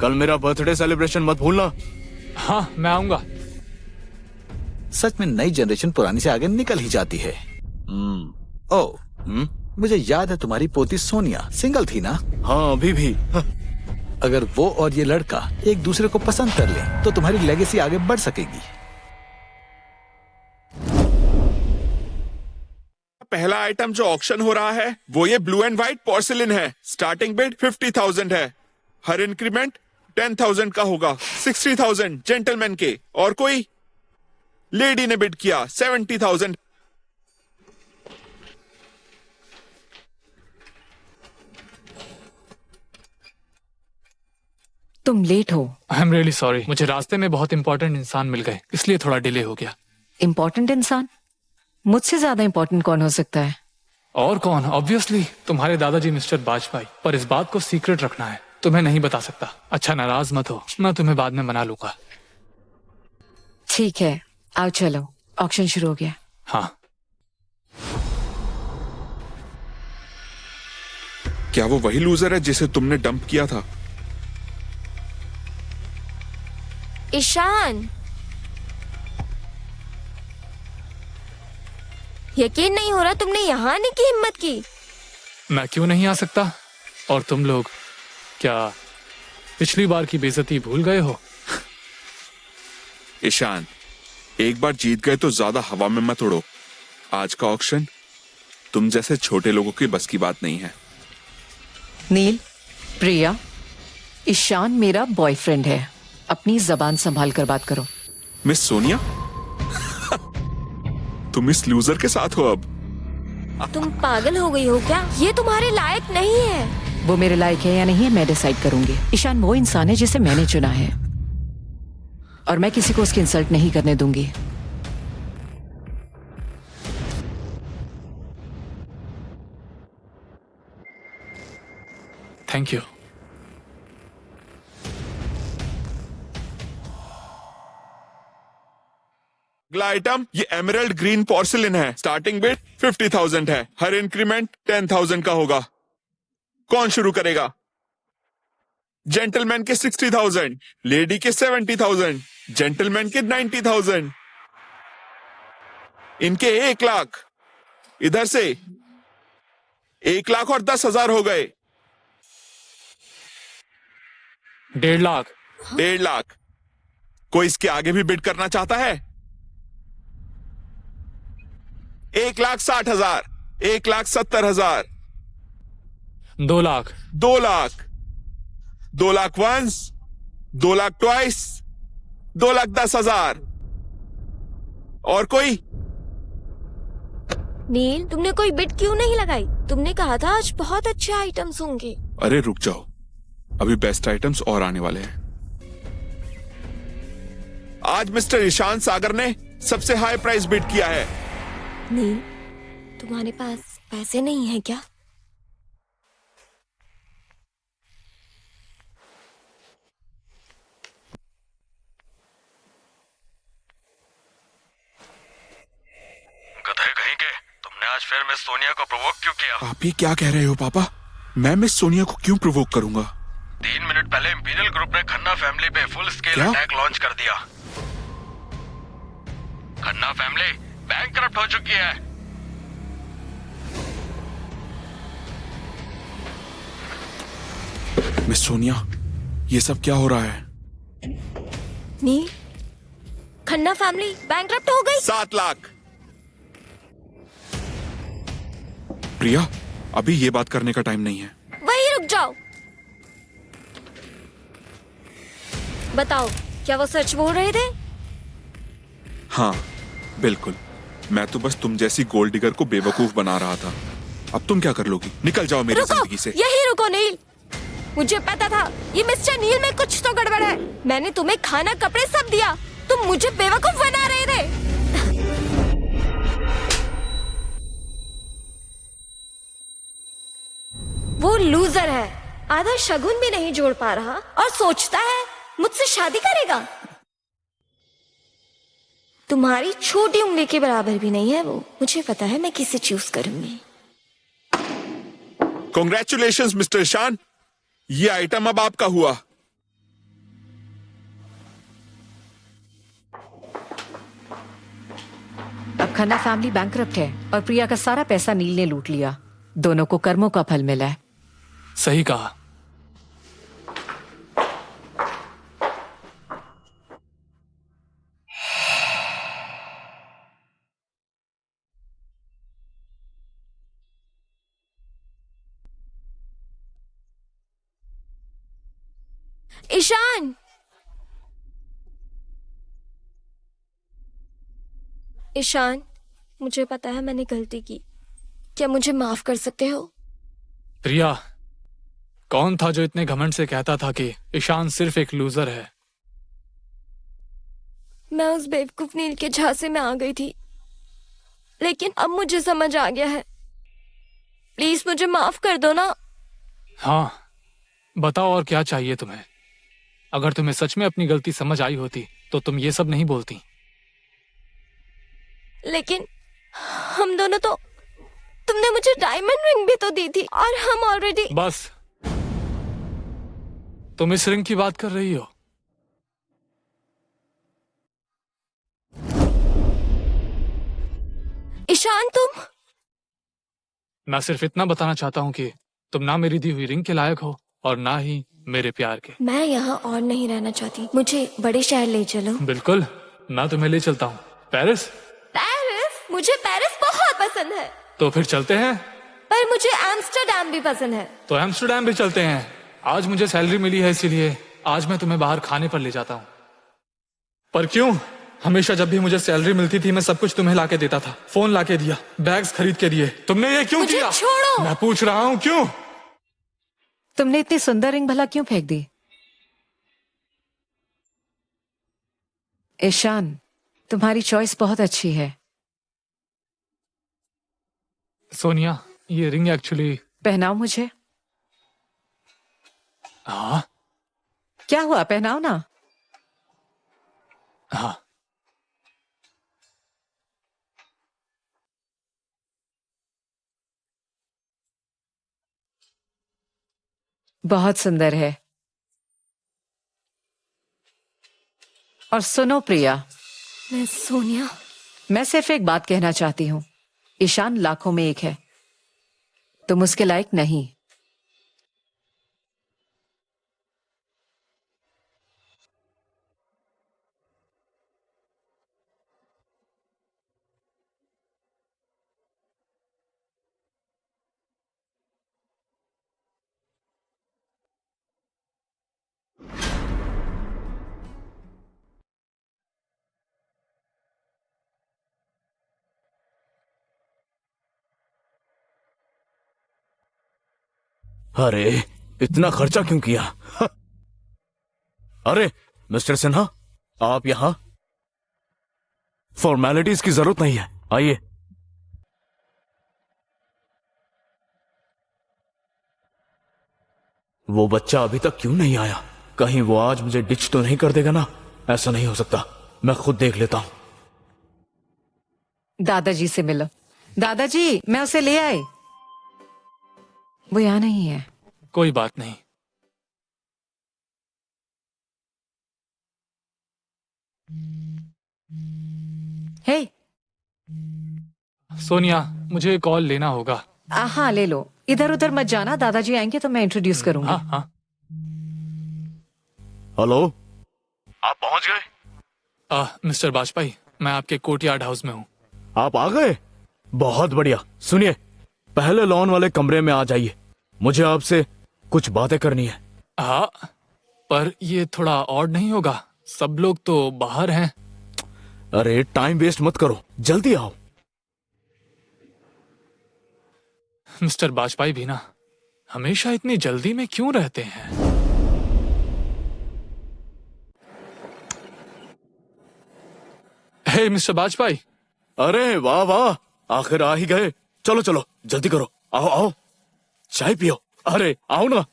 Speaker 12: कल मेरा बर्थडे सेलिब्रेशन मत भूलना।
Speaker 1: हाँ मैं आऊंगा।
Speaker 2: सच में नई जनरेशन पुरानी से आगे निकल ही जाती है। मुझे याद है तुम्हारी पोती सोनिया सिंगल थी ना?
Speaker 12: हाँ अभी भी।
Speaker 2: अगर वो और ये लड़का एक दूसरे को पसंद कर ले तो तुम्हारी लेगेसी आगे बढ़ सकेगी।
Speaker 10: पहला आइटम जो ऑक्शन हो रहा है वो ये ब्लू एंड व्हाइट पोर्सिलिन है। स्टार्टिंग बिड 50,000 है, हर इंक्रीमेंट 10,000 का होगा। 60,000 जेंटलमैन के। और कोई? लेडी ने बिड किया 70,000।
Speaker 4: तुम लेट हो।
Speaker 1: आई एम रियली सॉरी, मुझे रास्ते में बहुत इंपॉर्टेंट इंसान मिल गए, इसलिए थोड़ा डिले हो गया।
Speaker 4: इम्पोर्टेंट इंसान? मुझसे ज्यादा इम्पोर्टेंट कौन हो सकता है?
Speaker 1: और कौन? ऑब्वियसली तुम्हारे दादाजी मिस्टर वाजपेयी। पर इस बात को सीक्रेट रखना है, तुम्हें नहीं बता सकता। अच्छा नाराज मत हो, मैं तुम्हें बाद में मना लूंगा।
Speaker 4: ठीक है, आओ चलो, ऑक्शन शुरू हो गया।
Speaker 1: हाँ।
Speaker 10: क्या वो वही लूजर है जिसे तुमने डंप किया था?
Speaker 6: ईशान, यकीन नहीं हो रहा तुमने यहाँ आने की हिम्मत की।
Speaker 1: मैं क्यों नहीं आ सकता? और तुम लोग क्या पिछली बार की बेइज्जती भूल गए हो?
Speaker 10: ईशान, एक बार जीत गए तो ज्यादा हवा में मत उड़ो। आज का ऑक्शन तुम जैसे छोटे लोगों की बस की बात नहीं है।
Speaker 4: नील, प्रिया, ईशान मेरा बॉयफ्रेंड है, अपनी जबान संभाल कर बात करो।
Speaker 10: मिस सोनिया, तुम इस लूजर के साथ हो अब?
Speaker 6: तुम पागल हो गई हो क्या? ये तुम्हारे लायक नहीं है।
Speaker 4: वो मेरे लायक है या नहीं है मैं डिसाइड करूंगी। ईशान वो इंसान है जिसे मैंने चुना है और मैं किसी को उसकी इंसल्ट नहीं करने दूंगी।
Speaker 1: Thank you.
Speaker 10: अगला आइटम ये एमरल्ड ग्रीन पोर्सिलिन है। स्टार्टिंग बिड 50,000 है, हर इंक्रीमेंट 10,000 का होगा। कौन शुरू करेगा? जेंटलमैन के 60,000, लेडी के 70,000, जेंटलमैन के 90,000, इनके 1 लाख, इधर से 1 लाख और 10,000 हो गए।
Speaker 1: 1.5 लाख।
Speaker 10: 1.5 लाख। कोई इसके आगे भी बिड करना चाहता है? 1,60,000, 1,70,000,
Speaker 1: 2 लाख।
Speaker 10: 2 lakh, 2 lakh once, 2 lakh twice, 2,10,000। और कोई?
Speaker 6: नील, तुमने कोई बिड क्यों नहीं लगाई? तुमने कहा था आज बहुत अच्छे आइटम्स होंगे।
Speaker 10: अरे रुक जाओ, अभी बेस्ट आइटम्स और आने वाले हैं। आज मिस्टर ईशान सागर ने सबसे हाई प्राइस बिड किया है।
Speaker 6: नील, तुम्हारे पास पैसे नहीं है क्या?
Speaker 11: गधे कहीं के, तुमने आज फिर मिस सोनिया को प्रोवोक क्यों किया?
Speaker 10: आप ये क्या कह रहे हो पापा? मैं मिस सोनिया को क्यों प्रोवोक करूंगा?
Speaker 11: 3 मिनट पहले इंपीरियल ग्रुप ने खन्ना फैमिली पे फुल स्केल
Speaker 10: क्या?
Speaker 11: अटैक लॉन्च कर दिया। खन्ना फैमिली बैंकरप्ट हो चुकी है।
Speaker 10: मिस सोनिया, ये सब क्या हो रहा है?
Speaker 6: नील, खन्ना फैमिली बैंकरप्ट हो गई।
Speaker 10: 7 लाख। प्रिया, अभी ये बात करने का टाइम नहीं है।
Speaker 6: वहीं रुक जाओ। बताओ, क्या वो सच बोल रहे थे?
Speaker 10: हाँ बिल्कुल, मैं तो बस तुम जैसी गोल्ड डिगर को बेवकूफ बना रहा था। अब तुम क्या कर लोगी? निकल जाओ मेरी
Speaker 6: रुको,
Speaker 10: जिंदगी से।
Speaker 6: यही रुको नील। मुझे पता था ये मिस्टर नील में कुछ तो गड़बड़ है। मैंने तुम्हें खाना, कपड़े सब दिया, तुम मुझे बेवकूफ बना रहे थे। वो लूजर है, आधा शगुन भी नहीं जोड़ पा रहा और सोचता है मुझसे शादी करेगा। तुम्हारी छोटी उंगली के बराबर भी नहीं है वो। मुझे पता है मैं किसे चूज करूंगी।
Speaker 10: कॉन्ग्रेचुलेशंस मिस्टर ईशान, ये आइटम अब आपका हुआ।
Speaker 4: अब खन्ना फैमिली बैंकरप्ट है और प्रिया का सारा पैसा नील ने लूट लिया। दोनों को कर्मों का फल मिला है।
Speaker 1: सही कहा।
Speaker 6: ईशान, ईशान, मुझे पता है मैंने गलती की। क्या मुझे माफ कर सकते हो?
Speaker 1: प्रिया, कौन था जो इतने घमंड से कहता था कि ईशान सिर्फ एक लूजर है?
Speaker 6: मैं उस बेवकूफ नील के झांसे में आ गई थी, लेकिन अब मुझे समझ आ गया है। प्लीज मुझे माफ कर दो ना।
Speaker 1: हाँ, बताओ और क्या चाहिए तुम्हें? अगर तुम्हें सच में अपनी गलती समझ आई होती तो तुम ये सब नहीं बोलती।
Speaker 6: लेकिन हम दोनों तो, तुमने मुझे डायमंड रिंग भी तो दी थी और हम ऑलरेडी।
Speaker 1: बस, तुम इस रिंग की बात कर रही हो?
Speaker 6: ईशान, तुम।
Speaker 1: मैं सिर्फ इतना बताना चाहता हूँ कि तुम ना मेरी दी हुई रिंग के लायक हो और ना ही मेरे प्यार के।
Speaker 6: मैं यहाँ और नहीं रहना चाहती, मुझे बड़े शहर ले चलो।
Speaker 1: बिल्कुल, मैं तुम्हें ले चलता हूँ। पेरिस?
Speaker 6: पेरिस? मुझे पेरिस बहुत पसंद है।
Speaker 1: तो फिर चलते हैं।
Speaker 6: पर मुझे एम्स्टर्डम भी पसंद है।
Speaker 1: तो एम्स्टर्डम भी चलते हैं। आज मुझे सैलरी मिली है, इसीलिए आज मैं तुम्हें बाहर खाने पर ले जाता हूँ। पर क्यों? हमेशा जब भी मुझे सैलरी मिलती थी मैं सब कुछ तुम्हें लाके देता था। फोन लाके दिया, बैग्स खरीद के दिए। तुमने ये क्यों किया?
Speaker 6: छोड़ो।
Speaker 1: मैं पूछ रहा हूँ क्यों?
Speaker 4: तुमने इतनी सुंदर रिंग भला क्यों फेंक दी? ईशान, तुम्हारी चॉइस बहुत अच्छी है।
Speaker 1: सोनिया, ये रिंग एक्चुअली।
Speaker 4: पहनाओ मुझे।
Speaker 1: हाँ?
Speaker 4: क्या हुआ, पहनाओ ना।
Speaker 1: हाँ।
Speaker 4: बहुत सुंदर है। और सुनो प्रिया,
Speaker 6: मैं सोनिया।
Speaker 4: मैं सिर्फ एक बात कहना चाहती हूँ। ईशान लाखों में एक है, तुम उसके लायक नहीं।
Speaker 12: अरे इतना खर्चा क्यों किया? अरे मिस्टर सिन्हा, आप यहां? फॉर्मेलिटीज की जरूरत नहीं है, आइए। वो बच्चा अभी तक क्यों नहीं आया? कहीं वो आज मुझे डिच तो नहीं कर देगा ना? ऐसा नहीं हो सकता, मैं खुद देख लेता हूं।
Speaker 4: दादाजी से मिलो। दादाजी, मैं उसे ले आई। वो यहाँ नहीं है।
Speaker 1: कोई बात नहीं।
Speaker 4: हे
Speaker 1: सोनिया, मुझे कॉल लेना होगा।
Speaker 4: हाँ ले लो, इधर उधर मत जाना। दादाजी आएंगे तो मैं इंट्रोड्यूस करूंगी।
Speaker 1: हाँ हाँ।
Speaker 12: हेलो, आप पहुंच गए?
Speaker 1: मिस्टर बाजपेयी, मैं आपके कोर्टयार्ड हाउस में हूँ।
Speaker 12: आप आ गए? बहुत बढ़िया। सुनिए, पहले लॉन वाले कमरे में आ जाइए, मुझे आपसे कुछ बातें करनी है।
Speaker 1: हाँ, पर ये थोड़ा ऑड नहीं होगा? सब लोग तो बाहर हैं।
Speaker 12: अरे टाइम वेस्ट मत करो, जल्दी आओ।
Speaker 1: मिस्टर बाजपेयी भी ना हमेशा इतनी जल्दी में क्यों रहते हैं? हे मिस्टर बाजपेयी।
Speaker 12: अरे वाह वाह, आखिर आ ही गए। चलो चलो जल्दी करो, आओ आओ, चाय पियो। अरे आओ ना।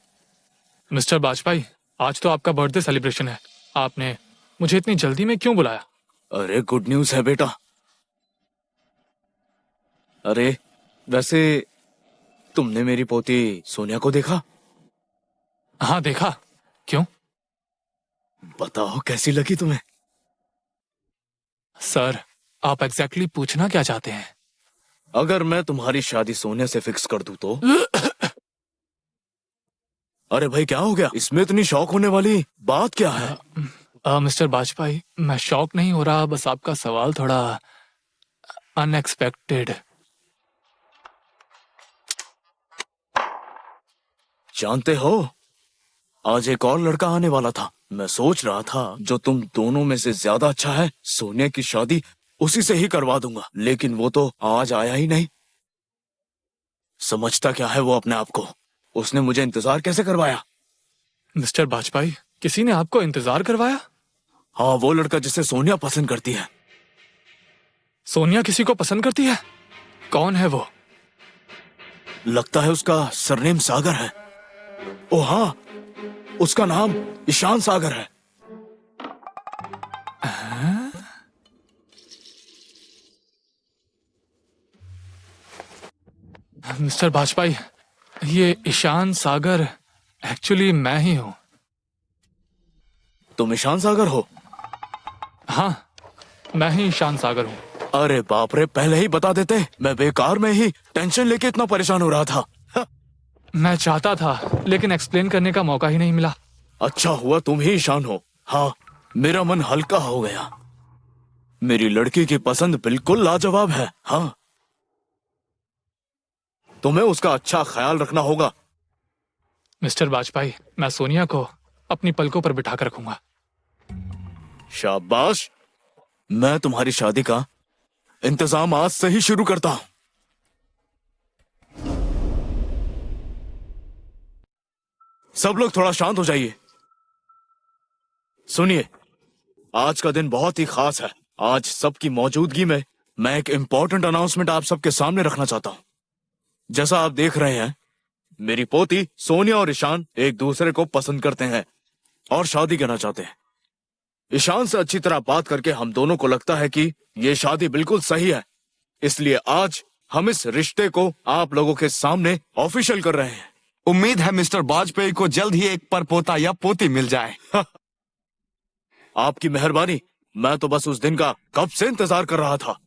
Speaker 1: मिस्टर बाजपेयी, आज तो आपका बर्थडे सेलिब्रेशन है, आपने मुझे इतनी जल्दी में क्यों बुलाया?
Speaker 12: अरे गुड न्यूज है बेटा। अरे वैसे तुमने मेरी पोती सोनिया को देखा?
Speaker 1: हाँ देखा। क्यों?
Speaker 12: बताओ कैसी लगी तुम्हें?
Speaker 1: सर, आप एग्जैक्टली पूछना क्या चाहते हैं?
Speaker 12: अगर मैं तुम्हारी शादी सोनिया से फिक्स कर दूं तो? अरे भाई क्या हो गया? इसमें इतनी शौक होने वाली बात क्या है?
Speaker 1: मिस्टर बाजपेयी, मैं शॉक नहीं हो रहा, बस आपका सवाल थोड़ा अनएक्सपेक्टेड।
Speaker 12: जानते हो, आज एक और लड़का आने वाला था। मैं सोच रहा था जो तुम दोनों में से ज्यादा अच्छा है, सोनिया की शादी उसी से ही करवा दूंगा, लेकिन वो तो आज आया ही नहीं। समझता क्या है वो अपने आप को? उसने मुझे इंतजार कैसे करवाया?
Speaker 1: मिस्टर बाजपेयी, किसी ने आपको इंतजार करवाया?
Speaker 12: हाँ, वो लड़का जिसे सोनिया पसंद करती है।
Speaker 1: सोनिया किसी को पसंद करती है? कौन है वो?
Speaker 12: लगता है उसका सरनेम सागर है। ओ हाँ, उसका नाम ईशान सागर है।
Speaker 1: मिस्टर बाजपेयी, ये ईशान सागर एक्चुअली मैं ही हूं।
Speaker 12: तुम ईशान सागर हो?
Speaker 1: हाँ, मैं ही ईशान सागर हूँ।
Speaker 12: अरे बाप रे, पहले ही बता देते, मैं बेकार में ही टेंशन लेके इतना परेशान हो रहा था।
Speaker 1: मैं चाहता था, लेकिन एक्सप्लेन करने का मौका ही नहीं मिला।
Speaker 12: अच्छा हुआ तुम ही ईशान हो। हाँ, मेरा मन हल्का हो गया। मेरी लड़की की पसंद बिल्कुल लाजवाब है। हाँ, तुम्हें उसका अच्छा ख्याल रखना होगा।
Speaker 1: मिस्टर बाजपेयी, मैं सोनिया को अपनी पलकों पर बिठा कर रखूंगा।
Speaker 12: शाबाश, मैं तुम्हारी शादी का इंतजाम आज से ही शुरू करता हूं। सब लोग थोड़ा शांत हो जाइए। सुनिए, आज का दिन बहुत ही खास है। आज सबकी मौजूदगी में मैं एक इम्पोर्टेंट अनाउंसमेंट आप सबके सामने रखना चाहता हूं। जैसा आप देख रहे हैं, मेरी पोती सोनिया और ईशान एक दूसरे को पसंद करते हैं और शादी करना चाहते हैं। ईशान से अच्छी तरह बात करके हम दोनों को लगता है कि ये शादी बिल्कुल सही है, इसलिए आज हम इस रिश्ते को आप लोगों के सामने ऑफिशियल कर रहे हैं।
Speaker 8: उम्मीद है मिस्टर बाजपेयी को जल्द ही एक परपोता या पोती मिल जाए।
Speaker 12: आपकी मेहरबानी, मैं तो बस उस दिन का कब से इंतजार कर रहा था।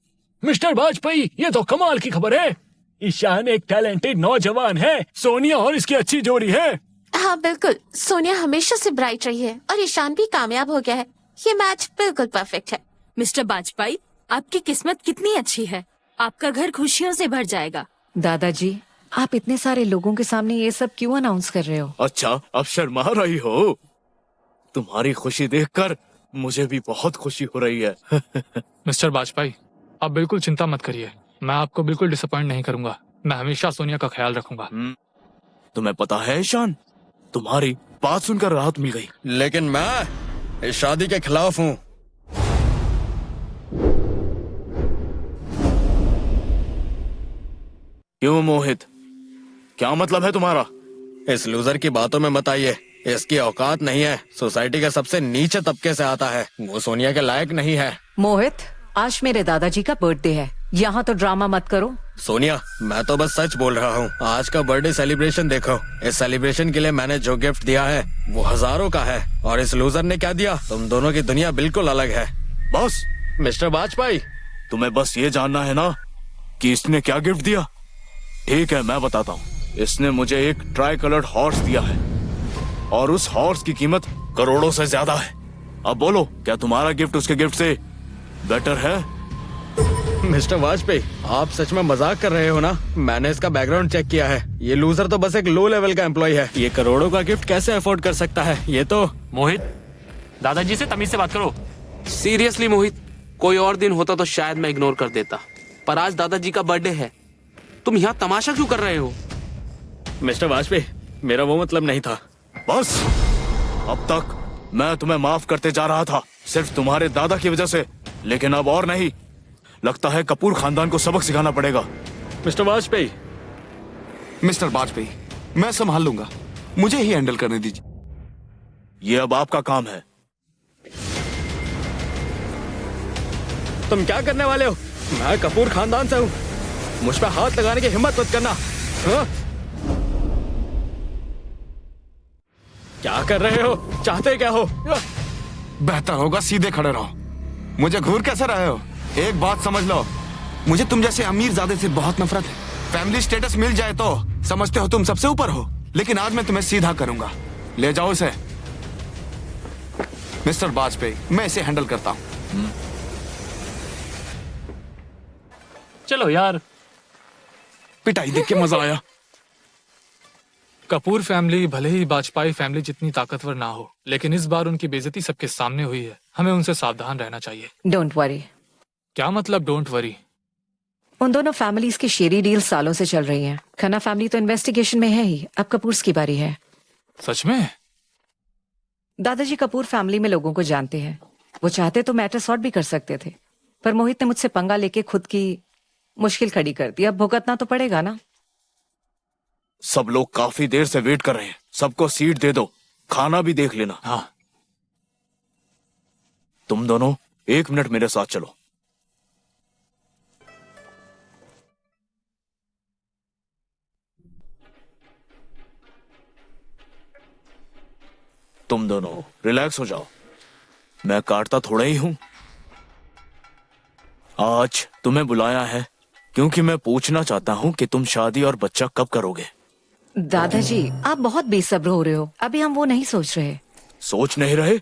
Speaker 3: मिस्टर बाजपेयी, ये तो कमाल की खबर है। ईशान एक टैलेंटेड नौजवान है, सोनिया और इसकी अच्छी जोड़ी है।
Speaker 5: हाँ बिल्कुल, सोनिया हमेशा से ब्राइट रही है और ईशान भी कामयाब हो गया है। ये मैच बिल्कुल परफेक्ट है।
Speaker 7: मिस्टर बाजपेयी, आपकी किस्मत कितनी अच्छी है, आपका घर खुशियों से भर जाएगा।
Speaker 4: दादाजी, आप इतने सारे लोगों के सामने ये सब क्यों अनाउंस कर रहे हो?
Speaker 12: अच्छा, अब शर्मा रही हो? तुम्हारी खुशी देखकर मुझे भी बहुत खुशी हो रही है।
Speaker 1: मिस्टर बाजपेयी, आप बिल्कुल चिंता मत करिए, मैं आपको बिल्कुल डिसअपॉइंट नहीं करूंगा। मैं हमेशा सोनिया का ख्याल रखूंगा।
Speaker 12: तुम्हें पता है ईशान, तुम्हारी बात सुनकर राहत मिल गई।
Speaker 8: लेकिन मैं इस शादी के खिलाफ हूँ।
Speaker 12: क्यों मोहित, क्या मतलब है तुम्हारा?
Speaker 8: इस लूजर की बातों में मत आइए, इसकी औकात नहीं है, सोसाइटी के सबसे नीचे तबके से आता है, वो सोनिया के लायक नहीं है।
Speaker 4: मोहित, आज मेरे दादाजी का बर्थडे है, यहाँ तो ड्रामा मत करो।
Speaker 8: सोनिया, मैं तो बस सच बोल रहा हूँ। आज का बर्थडे सेलिब्रेशन देखो, इस सेलिब्रेशन के लिए मैंने जो गिफ्ट दिया है वो हजारों का है, और इस लूजर ने क्या दिया? तुम दोनों की दुनिया बिल्कुल अलग है।
Speaker 12: बस
Speaker 8: मिस्टर बाजपेयी,
Speaker 12: तुम्हें बस ये जानना है ना कि इसने क्या गिफ्ट दिया? ठीक है, मैं बताता हूँ। इसने मुझे एक ट्राई कलर्ड हॉर्स दिया है, और उस हॉर्स की कीमत करोड़ों से ज्यादा है। अब बोलो, क्या तुम्हारा गिफ्ट उसके गिफ्ट से बेटर है?
Speaker 8: मिस्टर वाजपेयी, आप सच में मजाक कर रहे हो ना? मैंने इसका बैकग्राउंड चेक किया है। ये लूजर तो बस एक लो लेवल का एम्प्लॉय है। ये करोड़ों का गिफ्ट कैसे अफोर्ड कर सकता है? ये तो
Speaker 3: मोहित, दादाजी से तमीज से बात करो।
Speaker 9: सीरियसली मोहित, कोई और दिन होता तो शायद मैं इग्नोर कर देता, पर आज दादाजी का बर्थडे है। तुम यहाँ तमाशा क्यों कर रहे हो?
Speaker 8: मिस्टर वाजपेयी, मेरा वो मतलब नहीं था।
Speaker 12: बस, अब तक मैं तुम्हें माफ करते जा रहा था सिर्फ तुम्हारे दादा की वजह से, लेकिन अब और नहीं। लगता है कपूर खानदान को सबक सिखाना पड़ेगा।
Speaker 8: मिस्टर वाजपेयी,
Speaker 10: मिस्टर वाजपेयी, मैं संभाल लूंगा, मुझे ही हैंडल करने दीजिए।
Speaker 12: ये अब आपका काम है।
Speaker 8: तुम क्या करने वाले हो? मैं कपूर खानदान से हूँ, मुझ पे हाथ लगाने की हिम्मत मत करना। हाँ? क्या कर रहे हो? चाहते क्या हो?
Speaker 10: बेहतर होगा सीधे खड़े रहो। मुझे घूर कैसे रहे हो? एक बात समझ लो, मुझे तुम जैसे अमीर ज़ादे से बहुत नफरत है। फैमिली स्टेटस मिल जाए तो समझते हो तुम सबसे ऊपर हो, लेकिन आज मैं तुम्हें सीधा करूंगा। ले जाओ इसे। मिस्टर वाजपेयी, मैं इसे हैंडल करता हूं।
Speaker 3: चलो यार,
Speaker 10: पिटाई देख के मजा आया।
Speaker 1: कपूर फैमिली भले ही वाजपेयी फैमिली जितनी ताकतवर ना हो, लेकिन इस बार उनकी बेइज्जती सबके सामने हुई है। हमें उनसे सावधान रहना चाहिए।
Speaker 4: Don't worry.
Speaker 1: क्या मतलब डोंट वरी?
Speaker 4: उन दोनों फैमिलीज की शेरी डील सालों से चल रही हैं। खन्ना फैमिली तो इन्वेस्टिगेशन में है ही, अब कपूर्स की बारी है।
Speaker 1: सच में?
Speaker 4: दादाजी कपूर फैमिली में लोगों को जानते हैं। वो चाहते तो मैटर सॉर्ट भी कर सकते थे, पर मोहित ने मुझसे पंगा लेके खुद की मुश्किल खड़ी कर दी। अब भुगतना तो पड़ेगा ना।
Speaker 12: सब लोग काफी देर से वेट कर रहे हैं, सबको सीट दे दो, खाना भी देख लेना।
Speaker 1: हाँ।
Speaker 12: तुम दोनों 1 मिनट मेरे साथ चलो। तुम दोनों रिलैक्स हो जाओ, मैं काटता थोड़ा ही हूं। आज तुम्हें बुलाया है क्योंकि मैं पूछना चाहता हूं कि तुम शादी और बच्चा कब करोगे।
Speaker 4: दादाजी, आप बहुत बेसब्र हो रहे हो। अभी हम वो नहीं सोच रहे।
Speaker 12: सोच नहीं रहे?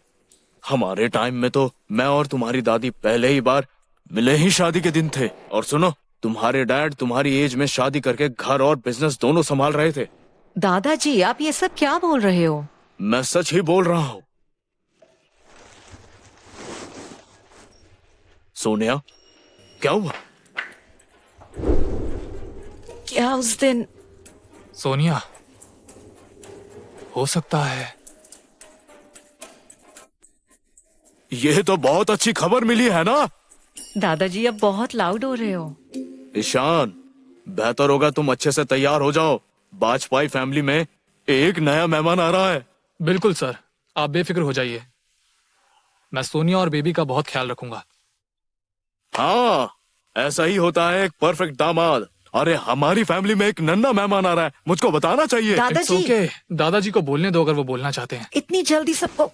Speaker 12: हमारे टाइम में तो मैं और तुम्हारी दादी पहले ही बार मिले ही शादी के दिन थे। और सुनो, तुम्हारे डैड तुम्हारी एज में शादी करके घर और बिजनेस दोनों संभाल रहे थे।
Speaker 4: दादाजी, आप ये सब क्या बोल रहे हो?
Speaker 12: मैं सच ही बोल रहा हूं। सोनिया, क्या हुआ?
Speaker 4: क्या उस दिन?
Speaker 1: सोनिया, हो सकता है।
Speaker 12: यह तो बहुत अच्छी खबर मिली है ना?
Speaker 4: दादाजी, अब बहुत लाउड हो रहे हो।
Speaker 12: ईशान, बेहतर होगा तुम अच्छे से तैयार हो जाओ। वाजपेयी फैमिली में एक नया मेहमान आ रहा है।
Speaker 1: बिल्कुल सर, आप बेफिक्र हो जाइए। मैं सोनिया और बेबी का बहुत ख्याल रखूंगा।
Speaker 12: हाँ, ऐसा ही होता है एक परफेक्ट दामाद। अरे हमारी फैमिली में एक नन्हा मेहमान आ रहा है, मुझको बताना चाहिए।
Speaker 4: दादाजी,
Speaker 1: ओके, दादाजी को बोलने दो अगर वो बोलना चाहते हैं।
Speaker 4: इतनी जल्दी सबको